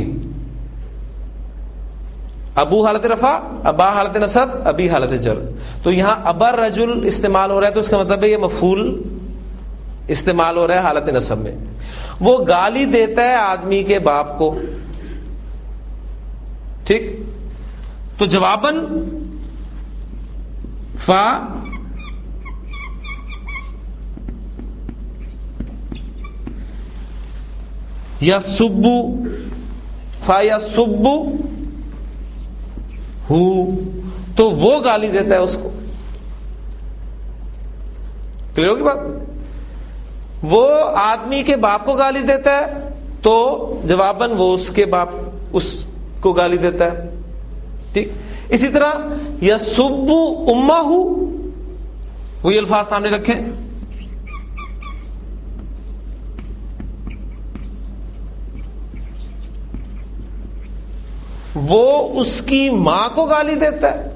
ابو حالت رفع، ابا حالت نصب، ابی حالت جر. تو یہاں ابر رجل استعمال ہو رہا ہے تو اس کا مطلب ہے یہ مفعول استعمال ہو رہا ہے حالت نصب میں. وہ گالی دیتا ہے آدمی کے باپ کو. ٹھیک، تو جواباً فا یا سبو، فا یا سبو ہو، تو وہ گالی دیتا ہے اس کو. کلیئر ہوگی بات؟ وہ آدمی کے باپ کو گالی دیتا ہے تو جواباً وہ اس کے باپ اس کو گالی دیتا ہے. ٹھیک، اسی طرح یسبو امہ، وہی الفاظ سامنے رکھیں. وہ اس کی ماں کو گالی دیتا ہے.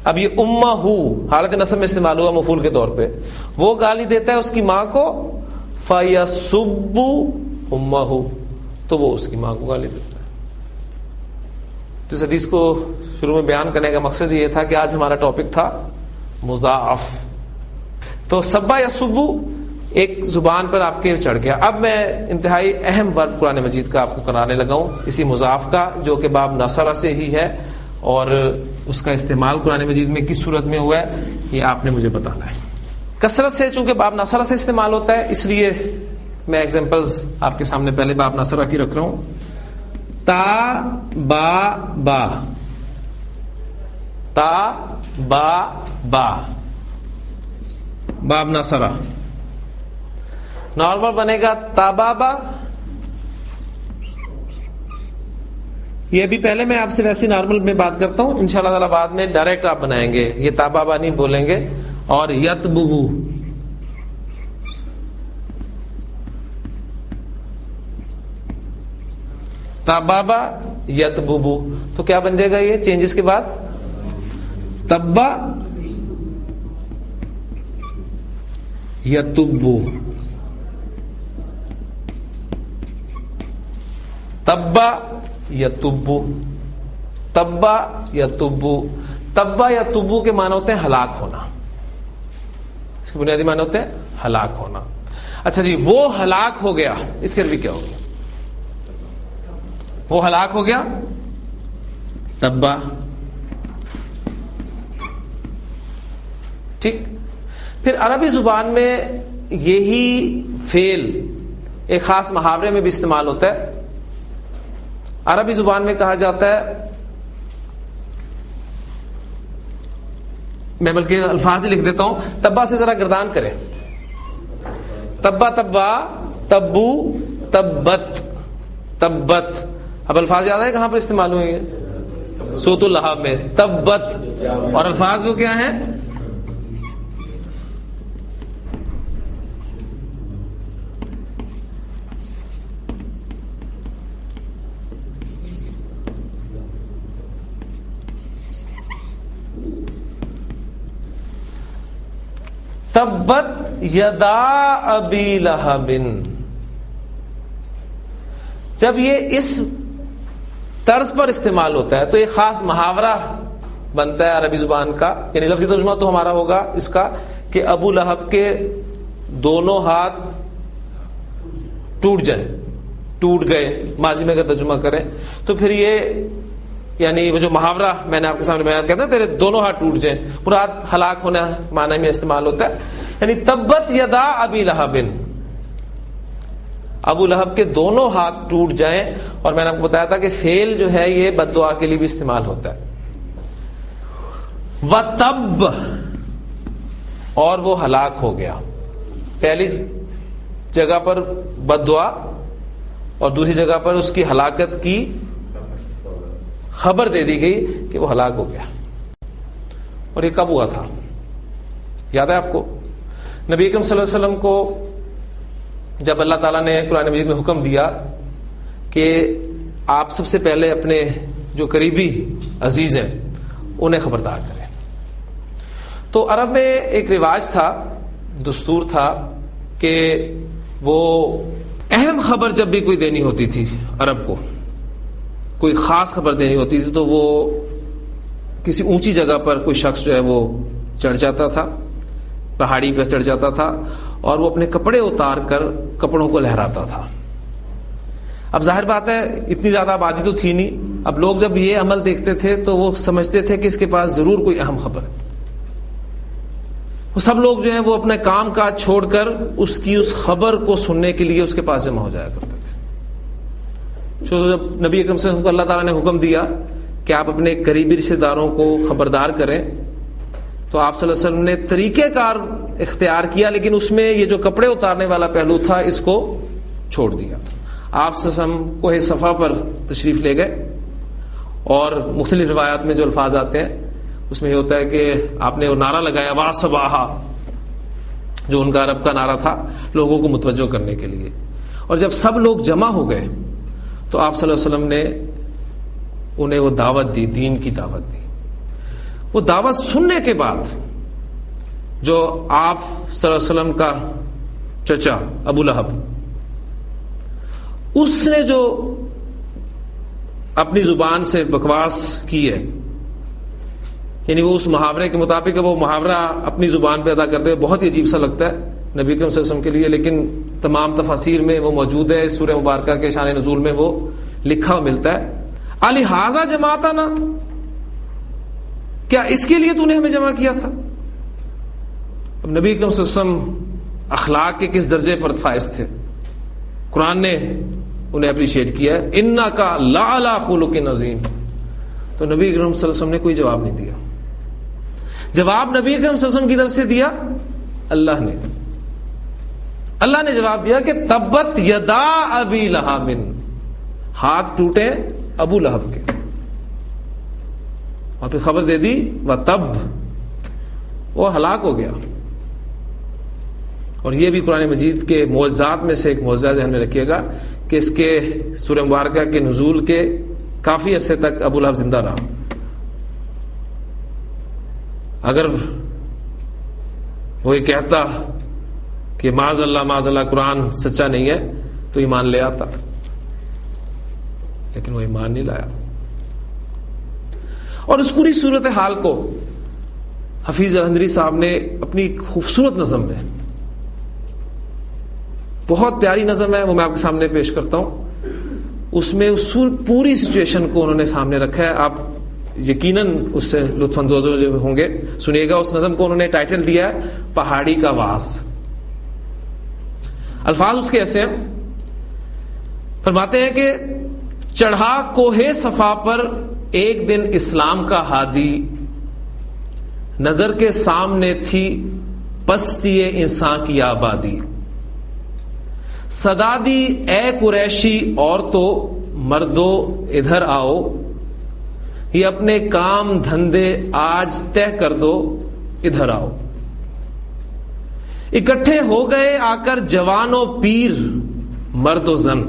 اب یہ امہ ہو حالت نصب میں استعمال ہوا مفعول کے طور پہ. وہ گالی دیتا ہے اس کی ماں کو، فَيَسُبُّ أُمَّهُ، تو وہ اس کی ماں کو گالی دیتا ہے. تو اس حدیث کو شروع میں بیان کرنے کا مقصد یہ تھا کہ آج ہمارا ٹاپک تھا مضاعف. تو سبا یا سبو ایک زبان پر آپ کے چڑھ گیا. اب میں انتہائی اہم ورب قرآن مجید کا آپ کو کرانے لگا ہوں، اسی مضاف کا، جو کہ باب نصرہ سے ہی ہے، اور اس کا استعمال قرآن مجید میں کس صورت میں ہوا ہے یہ آپ نے مجھے بتانا ہے. کثرت سے چونکہ باب نصرہ سے استعمال ہوتا ہے اس لیے میں ایگزامپلز آپ کے سامنے پہلے باب نصرہ کی رکھ رہا ہوں. تا با با، تا با با، باب نصرہ. نارمل بنے گا تابابا. یہ بھی پہلے میں آپ سے ویسی نارمل میں بات کرتا ہوں، انشاءاللہ تعالی بعد میں ڈائریکٹ آپ بنائیں گے، یہ تابابا نہیں بولیں گے. اور یتبو، تبابا یتببو، تو کیا بن جائے گا یہ چینجز کے بعد؟ تبا یتبو، تبا یتبو، تبا یتبو۔ تبا یتبو کے معنی ہوتے ہیں ہلاک ہونا، اس کے بنیادی معنی ہوتے ہیں ہلاک ہونا۔ اچھا جی، وہ ہلاک ہو گیا، اس کے عربی کیا ہو گیا؟ وہ ہلاک ہو گیا تبا، ٹھیک۔ پھر عربی زبان میں یہی فعل ایک خاص محاورے میں بھی استعمال ہوتا ہے۔ عربی زبان میں کہا جاتا ہے، میں بلکہ الفاظ ہی لکھ دیتا ہوں، تبا سے ذرا گردان کریں، تبا تبا، تبو تبت، تبت۔ اب الفاظ یاد ہے کہاں پر استعمال ہوئیں گے؟ سورۃ اللہب میں تبت، اور الفاظ وہ کیا ہیں؟ تبت یدا ابی لہب۔ جب یہ اس طرز پر استعمال ہوتا ہے تو ایک خاص محاورہ بنتا ہے عربی زبان کا، یعنی لفظی ترجمہ تو ہمارا ہوگا اس کا کہ ابو لہب کے دونوں ہاتھ ٹوٹ جائیں، ٹوٹ گئے، ماضی میں اگر ترجمہ کریں تو پھر یہ یعنی وہ جو محاورہ میں نے آپ کے سامنے بیان کیا تھا، تیرے دونوں ہاتھ ٹوٹ جائیں، مراد ہلاک ہونا معنی میں استعمال ہوتا ہے، یعنی تبت یدا ابی لہب، ابو لہب کے دونوں ہاتھ ٹوٹ جائیں۔ اور میں نے آپ کو بتایا تھا کہ فعل جو ہے یہ بد دعا کے لیے بھی استعمال ہوتا ہے۔ وَتَبَّ، اور وہ ہلاک ہو گیا، پہلی جگہ پر بد دعا اور دوسری جگہ پر اس کی ہلاکت کی خبر دے دی گئی کہ وہ ہلاک ہو گیا۔ اور یہ کب ہوا تھا؟ یاد ہے آپ کو؟ نبی اکرم صلی اللہ علیہ وسلم کو جب اللہ تعالیٰ نے قرآن مجید میں حکم دیا کہ آپ سب سے پہلے اپنے جو قریبی عزیز ہیں انہیں خبردار کریں، تو عرب میں ایک رواج تھا، دستور تھا کہ وہ اہم خبر جب بھی کوئی دینی ہوتی تھی عرب کو، کوئی خاص خبر دینی ہوتی تھی تو وہ کسی اونچی جگہ پر کوئی شخص جو ہے وہ چڑھ جاتا تھا، پہاڑی پہ چڑھ جاتا تھا اور وہ اپنے کپڑے اتار کر کپڑوں کو لہراتا تھا۔ اب ظاہر بات ہے اتنی زیادہ آبادی تو تھی نہیں، اب لوگ جب یہ عمل دیکھتے تھے تو وہ سمجھتے تھے کہ اس کے پاس ضرور کوئی اہم خبر ہے، وہ سب لوگ جو ہیں وہ اپنے کام کاج چھوڑ کر اس کی اس خبر کو سننے کے لیے اس کے پاس جمع ہو جایا کرتے تھے۔ تو جب نبی اکرم صلی اللہ علیہ وسلم کو اللہ تعالیٰ نے حکم دیا کہ آپ اپنے قریبی رشتے داروں کو خبردار کریں، تو آپ صلی اللہ علیہ وسلم نے طریقہ کار اختیار کیا، لیکن اس میں یہ جو کپڑے اتارنے والا پہلو تھا اس کو چھوڑ دیا۔ آپ صلی اللہ علیہ وسلم کوہ صفا پر تشریف لے گئے، اور مختلف روایات میں جو الفاظ آتے ہیں اس میں یہ ہوتا ہے کہ آپ نے وہ نعرہ لگایا وا صباحا، جو ان کا عرب کا نعرہ تھا لوگوں کو متوجہ کرنے کے لیے، اور جب سب لوگ جمع ہو گئے تو آپ صلی اللہ علیہ وسلم نے انہیں وہ دعوت دی، دین کی دعوت دی۔ وہ دعوت سننے کے بعد جو آپ صلی اللہ علیہ وسلم کا چچا ابو لہب، اس نے جو اپنی زبان سے بکواس کی ہے، یعنی وہ اس محاورے کے مطابق وہ محاورہ اپنی زبان پہ ادا کرتے ہوئے بہت ہی عجیب سا لگتا ہے نبی اکرم صلی اللہ علیہ وسلم کے لیے، لیکن تمام تفاسیر میں وہ موجود ہے، اس سورہ مبارکہ کے شان نزول میں وہ لکھا ملتا ہے۔ الہٰذا جمعتنا، کیا اس کے لیے تو نے ہمیں جمع کیا تھا؟ اب نبی اکرم صلی اللہ علیہ وسلم اخلاق کے کس درجے پر فائز تھے، قرآن نے انہیں اپریشیٹ کیا ہے، انک لعلی خلق عظیم۔ تو نبی اکرم صلی اللہ علیہ وسلم نے کوئی جواب نہیں دیا، جواب نبی اکرم صلی اللہ علیہ وسلم کی طرف سے دیا اللہ نے جواب دیا کہ تبت یدا ابی لہب، ہاتھ ٹوٹے ابو لہب کے، اور پھر خبر دے دی وَتَبْ، وہ ہلاک ہو گیا۔ اور یہ بھی قرآن مجید کے معجزات میں سے ایک معجزہ ذہن میں رکھیے گا کہ اس کے سورہ مبارکہ کے نزول کے کافی عرصے تک ابو لہب زندہ رہا. اگر وہ یہ کہتا کہ معاذ اللہ قرآن سچا نہیں ہے تو ایمان لے آتا، لیکن وہ ایمان نہیں لایا. اور اس پوری صورتحال کو حفیظ الہندری صاحب نے اپنی خوبصورت نظم میں، بہت پیاری نظم ہے، وہ میں آپ کے سامنے پیش کرتا ہوں. اس میں اس پوری سچویشن کو انہوں نے سامنے رکھا ہے. آپ یقیناً اس سے لطف اندوز ہوں گے. سنیے گا. اس نظم کو انہوں نے ٹائٹل دیا ہے پہاڑی کا واز. الفاظ اس کے ایسے ہیں، فرماتے ہیں کہ چڑھا کوہ صفا پر ایک دن اسلام کا ہادی، نظر کے سامنے تھی پستی انسان کی آبادی. صدا دی اے قریشی عورتوں مردو ادھر آؤ، یہ اپنے کام دھندے آج طے کر دو ادھر آؤ. اکٹھے ہو گئے آ کر جوان و پیر مرد و زن،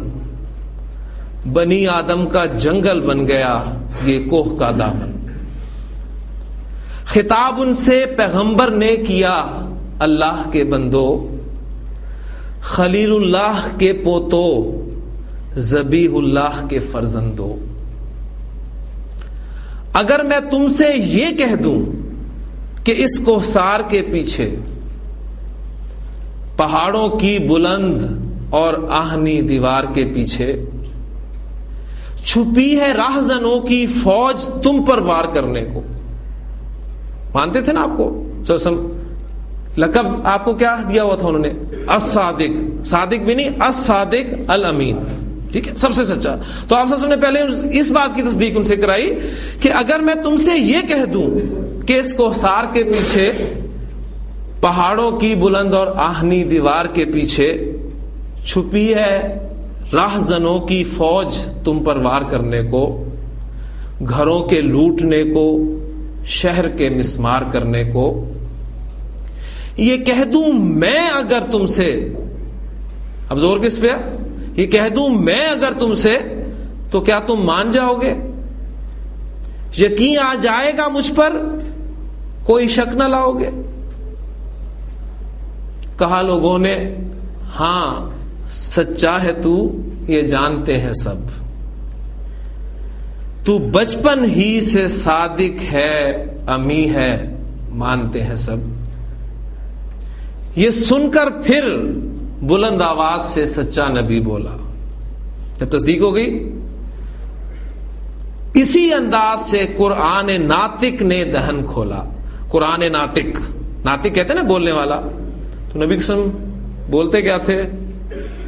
بنی آدم کا جنگل بن گیا یہ کوہ کا دامن. خطاب ان سے پیغمبر نے کیا اللہ کے بندو، خلیل اللہ کے پوتو ذبیح اللہ کے فرزندو. اگر میں تم سے یہ کہہ دوں کہ اس کوہسار کے پیچھے پہاڑوں کی بلند اور آہنی دیوار کے پیچھے چھپی ہے راہزنوں کی فوج تم پر وار کرنے کو. مانتے تھے نا آپ کو لقب آپ کو کیا دیا ہوا تھا انہوں نے؟ الصادق. صادق بھی نہیں، الصادق الامین. ٹھیک ہے، سب سے سچا. تو آپ نے پہلے اس بات کی تصدیق ان سے کرائی کہ اگر میں تم سے یہ کہہ دوں کہ اس کوہسار کے پیچھے پہاڑوں کی بلند اور آہنی دیوار کے پیچھے چھپی ہے راہزنوں کی فوج تم پر وار کرنے کو، گھروں کے لوٹنے کو، شہر کے مسمار کرنے کو، یہ کہہ دوں میں اگر تم سے، اب زور کس پہ ہے؟ یہ کہہ دوں میں اگر تم سے تو کیا تم مان جاؤ گے؟ یقین آ جائے گا مجھ پر، کوئی شک نہ لاؤ گے؟ کہا لوگوں نے ہاں سچا ہے تو، یہ جانتے ہیں سب، تو بچپن ہی سے صادق ہے امی ہے مانتے ہیں سب. یہ سن کر پھر بلند آواز سے سچا نبی بولا. جب تصدیق ہو گئی، اسی انداز سے قرآن ناطق نے دہن کھولا. قرآن ناطق، ناطق کہتے ہیں نا بولنے والا، تو نبی قسم بولتے کیا تھے؟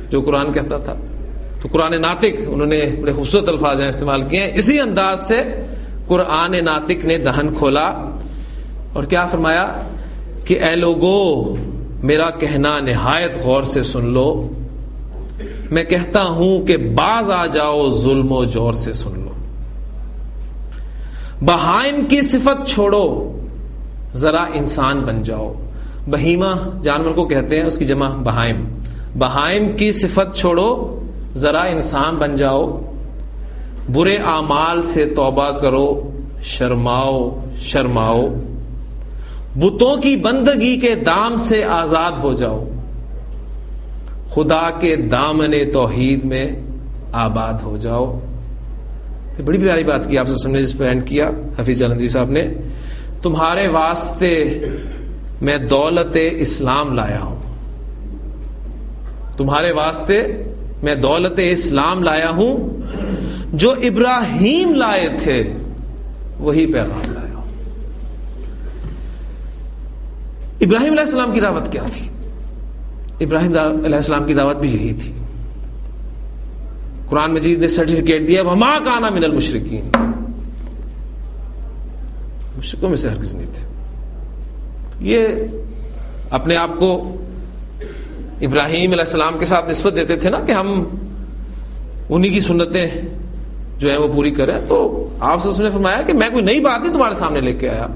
جو قرآن کہتا تھا. تو قرآن ناطق انہوں نے بڑے خوبصورت الفاظ استعمال کیے ہیں. اسی انداز سے قرآن ناطق نے دہن کھولا اور کیا فرمایا کہ اے لوگو میرا کہنا نہایت غور سے سن لو، میں کہتا ہوں کہ باز آ جاؤ ظلم و جور سے سن لو. بہائم کی صفت چھوڑو ذرا انسان بن جاؤ. بہیمہ جانور کو کہتے ہیں، اس کی جمع بہائم. بہائم کی صفت چھوڑو ذرا انسان بن جاؤ. برے اعمال سے توبہ کرو، شرماؤ شرماؤ. بتوں کی بندگی کے دام سے آزاد ہو جاؤ، خدا کے دامن توحید میں آباد ہو جاؤ. بڑی پیاری بات کی آپ سے سمجھے، جس پہ اینڈ کیا حفیظ الہندری صاحب نے. تمہارے واسطے میں دولت اسلام لایا ہوں، تمہارے واسطے میں دولت اسلام لایا ہوں. جو ابراہیم لائے تھے وہی پیغام لایا ہوں. ابراہیم علیہ السلام کی دعوت کیا تھی؟ ابراہیم علیہ السلام کی دعوت بھی یہی تھی. قرآن مجید نے سرٹیفکیٹ دیا وما کان من المشرکین، مشرکوں میں سے ہرگز نہیں تھے. یہ اپنے آپ کو ابراہیم علیہ السلام کے ساتھ نسبت دیتے تھے نا کہ ہم انہی کی سنتیں جو ہیں وہ پوری کریں. تو آپ سے اس نے فرمایا کہ میں کوئی نئی بات نہیں تمہارے سامنے لے کے آیا،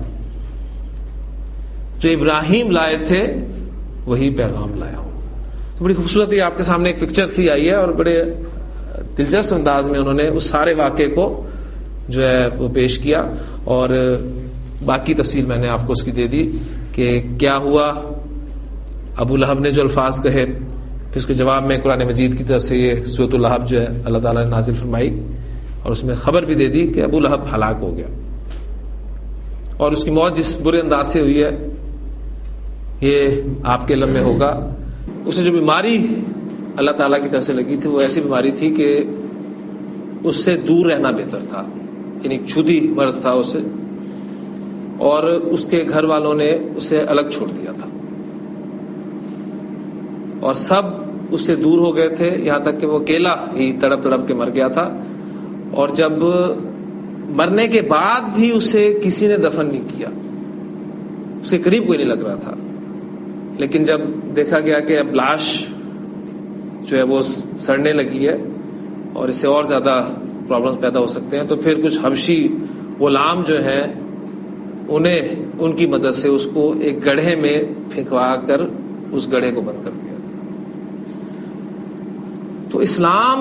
جو ابراہیم لائے تھے وہی پیغام لایا ہوں. تو بڑی خوبصورت آپ کے سامنے ایک پکچر سی آئی ہے اور بڑے دلچسپ انداز میں انہوں نے اس سارے واقعے کو جو ہے وہ پیش کیا، اور باقی تفصیل میں نے آپ کو اس کی دے دی کہ کیا ہوا، ابو لہب نے جو الفاظ کہے، پھر اس کے جواب میں قرآن مجید کی طرف سے یہ سورۃ اللہب جو ہے اللہ تعالیٰ نے نازل فرمائی، اور اس میں خبر بھی دے دی کہ ابو لہب ہلاک ہو گیا، اور اس کی موت جس برے انداز سے ہوئی ہے یہ آپ کے علم میں ہوگا۔ اسے جو بیماری اللہ تعالیٰ کی طرف سے لگی تھی وہ ایسی بیماری تھی کہ اس سے دور رہنا بہتر تھا، یعنی چھوتی مرض تھا اسے، اور اس کے گھر والوں نے اسے الگ چھوڑ دیا تھا، اور سب اس سے دور ہو گئے تھے، یہاں تک کہ وہ اکیلا ہی تڑپ تڑپ کے مر گیا تھا، اور جب مرنے کے بعد بھی اسے کسی نے دفن نہیں کیا، اس کے قریب کوئی نہیں لگ رہا تھا، لیکن جب دیکھا گیا کہ اب لاش جو ہے وہ سڑنے لگی ہے اور اس سے اور زیادہ پرابلمز پیدا ہو سکتے ہیں، تو پھر کچھ حبشی غلام جو ہیں انہیں ان کی مدد سے اس کو ایک گڑھے میں پھینکوا کر اس گڑھے کو بند کر دیا۔ تو اسلام،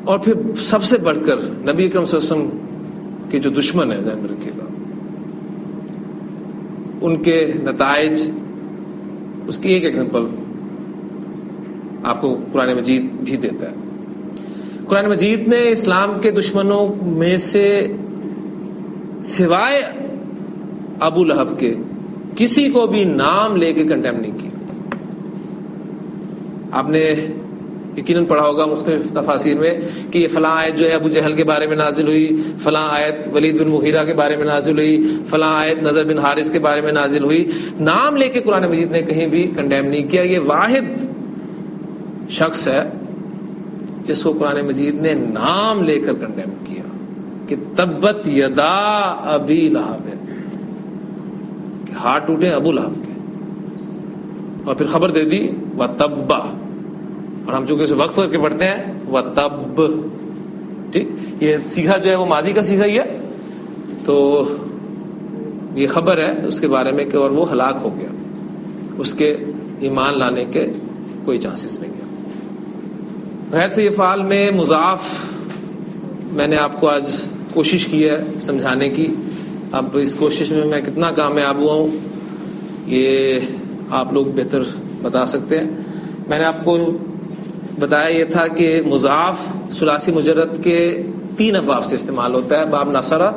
اور پھر سب سے بڑھ کر نبی اکرم صلی اللہ علیہ وسلم کے جو دشمن ہیں، ذہن میں رکھیے گا، ان کے نتائج، اس کی ایک ایگزامپل آپ کو قرآن مجید بھی دیتا ہے۔ قرآن مجید نے اسلام کے دشمنوں میں سے سوائے ابو لہب کے کسی کو بھی نام لے کے کنڈیم نہیں کیا۔ آپ نے یقیناً پڑھا ہوگا مختلف تفاسیر میں کہ یہ فلاں آیت جو ہے ابو جہل کے بارے میں نازل ہوئی، فلاں آیت ولید بن مغیرہ کے بارے میں نازل ہوئی، فلاں آیت نضر بن حارث کے بارے میں نازل ہوئی۔ نام لے کے قرآن مجید نے کہیں بھی کنڈیم نہیں کیا۔ یہ واحد شخص ہے جس کو قرآن مجید نے نام لے کر کنڈیم کیا کہ تبت یدا ابی لہب، کہ ہاتھ ٹوٹے ابو لہب کے، اور پھر خبر دے دی وَتَبَّ، اور ہم چونکہ اسے وقف کر کے پڑھتے ہیں وَتَبَّ، ٹھیک، یہ سیغہ جو ہے وہ ماضی کا سیغہ ہی ہے، تو یہ خبر ہے اس کے بارے میں کہ اور وہ ہلاک ہو گیا، اس کے ایمان لانے کے کوئی چانسز نہیں ہے۔ غیر سے یہ فعال میں مضاف میں نے آپ کو آج کوشش کی ہے سمجھانے کی، اب اس کوشش میں میں کتنا کامیاب ہوا ہوں یہ آپ لوگ بہتر بتا سکتے ہیں۔ میں نے آپ کو بتایا یہ تھا کہ مضاف ثلاثی مجرد کے 3 ابواب سے استعمال ہوتا ہے، باب نصرہ،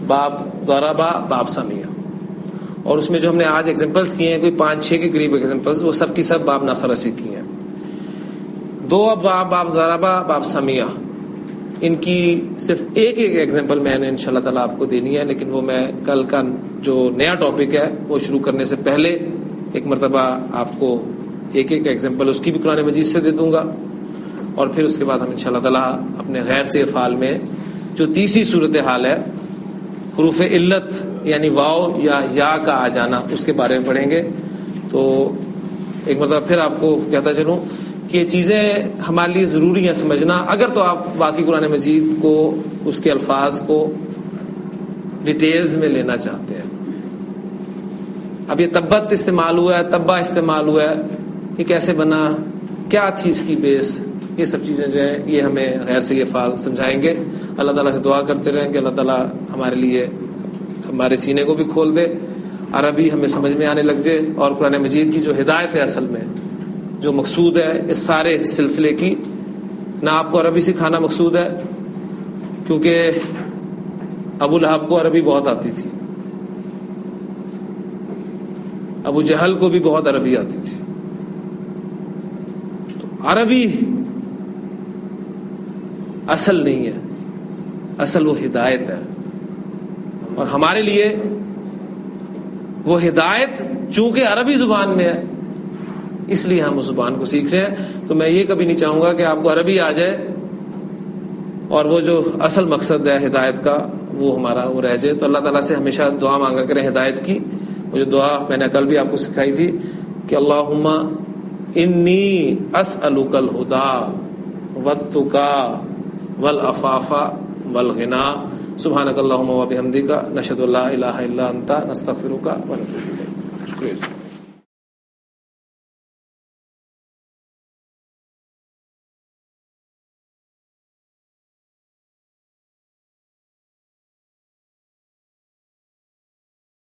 باب ضربہ، باب سمیہ، اور اس میں جو ہم نے آج ایگزامپلس کیے ہیں کوئی 5-6 کے قریب ایگزامپلس، وہ سب کی سب باب نصرہ سے کی ہیں۔ 2 ابواب، باب ضربہ، باب سمیہ، ان کی صرف ایک ایگزامپل میں نے انشاءاللہ تعالیٰ آپ کو دینی ہے، لیکن وہ میں کل کا جو نیا ٹاپک ہے وہ شروع کرنے سے پہلے ایک مرتبہ آپ کو ایک ایگزامپل اس کی بھی قرآن مجید سے دے دوں گا، اور پھر اس کے بعد ہم انشاءاللہ تعالیٰ اپنے غیر سے افعال میں جو تیسری صورتحال ہے حروف علت یعنی واو یا کا آ جانا، اس کے بارے میں پڑھیں گے۔ تو ایک مرتبہ پھر آپ کو کہتا چلوں کہ یہ چیزیں ہمارے لیے ضروری ہیں سمجھنا، اگر تو آپ باقی قرآن مجید کو، اس کے الفاظ کو ڈیٹیلز میں لینا چاہتے ہیں۔ اب یہ تبت استعمال ہوا ہے، تبا استعمال ہوا ہے، یہ کیسے بنا، کیا تھی اس کی بیس، یہ سب چیزیں جو ہیں یہ ہمیں غیر سے یہ فعال سمجھائیں گے۔ اللہ تعالیٰ سے دعا کرتے رہیں کہ اللہ تعالیٰ ہمارے لیے ہمارے سینے کو بھی کھول دے، عربی ہمیں سمجھ میں آنے لگ جائے، اور قرآن مجید کی جو ہدایت ہے اصل میں جو مقصود ہے اس سارے سلسلے کی، نہ آپ کو عربی سکھانا مقصود ہے، کیونکہ ابو لہب کو عربی بہت آتی تھی، ابو جہل کو بھی بہت عربی آتی تھی، تو عربی اصل نہیں ہے، اصل وہ ہدایت ہے، اور ہمارے لیے وہ ہدایت چونکہ عربی زبان میں ہے اس لیے ہم اس زبان کو سیکھ رہے ہیں۔ تو میں یہ کبھی نہیں چاہوں گا کہ آپ کو عربی آ جائے اور وہ جو اصل مقصد ہے ہدایت کا وہ ہمارا وہ رہ جائے۔ تو اللہ تعالیٰ سے ہمیشہ دعا مانگا کریں ہدایت کی۔ وہ جو دعا میں نے کل بھی آپ کو سکھائی تھی کہ اللہم انی اسألک الہدی والتقی والعفاف والغنی سبحانک اللہم وبحمدک نشہد ان لا الہ الا انت نستغفرک ونتوب الیک۔ شکریہ۔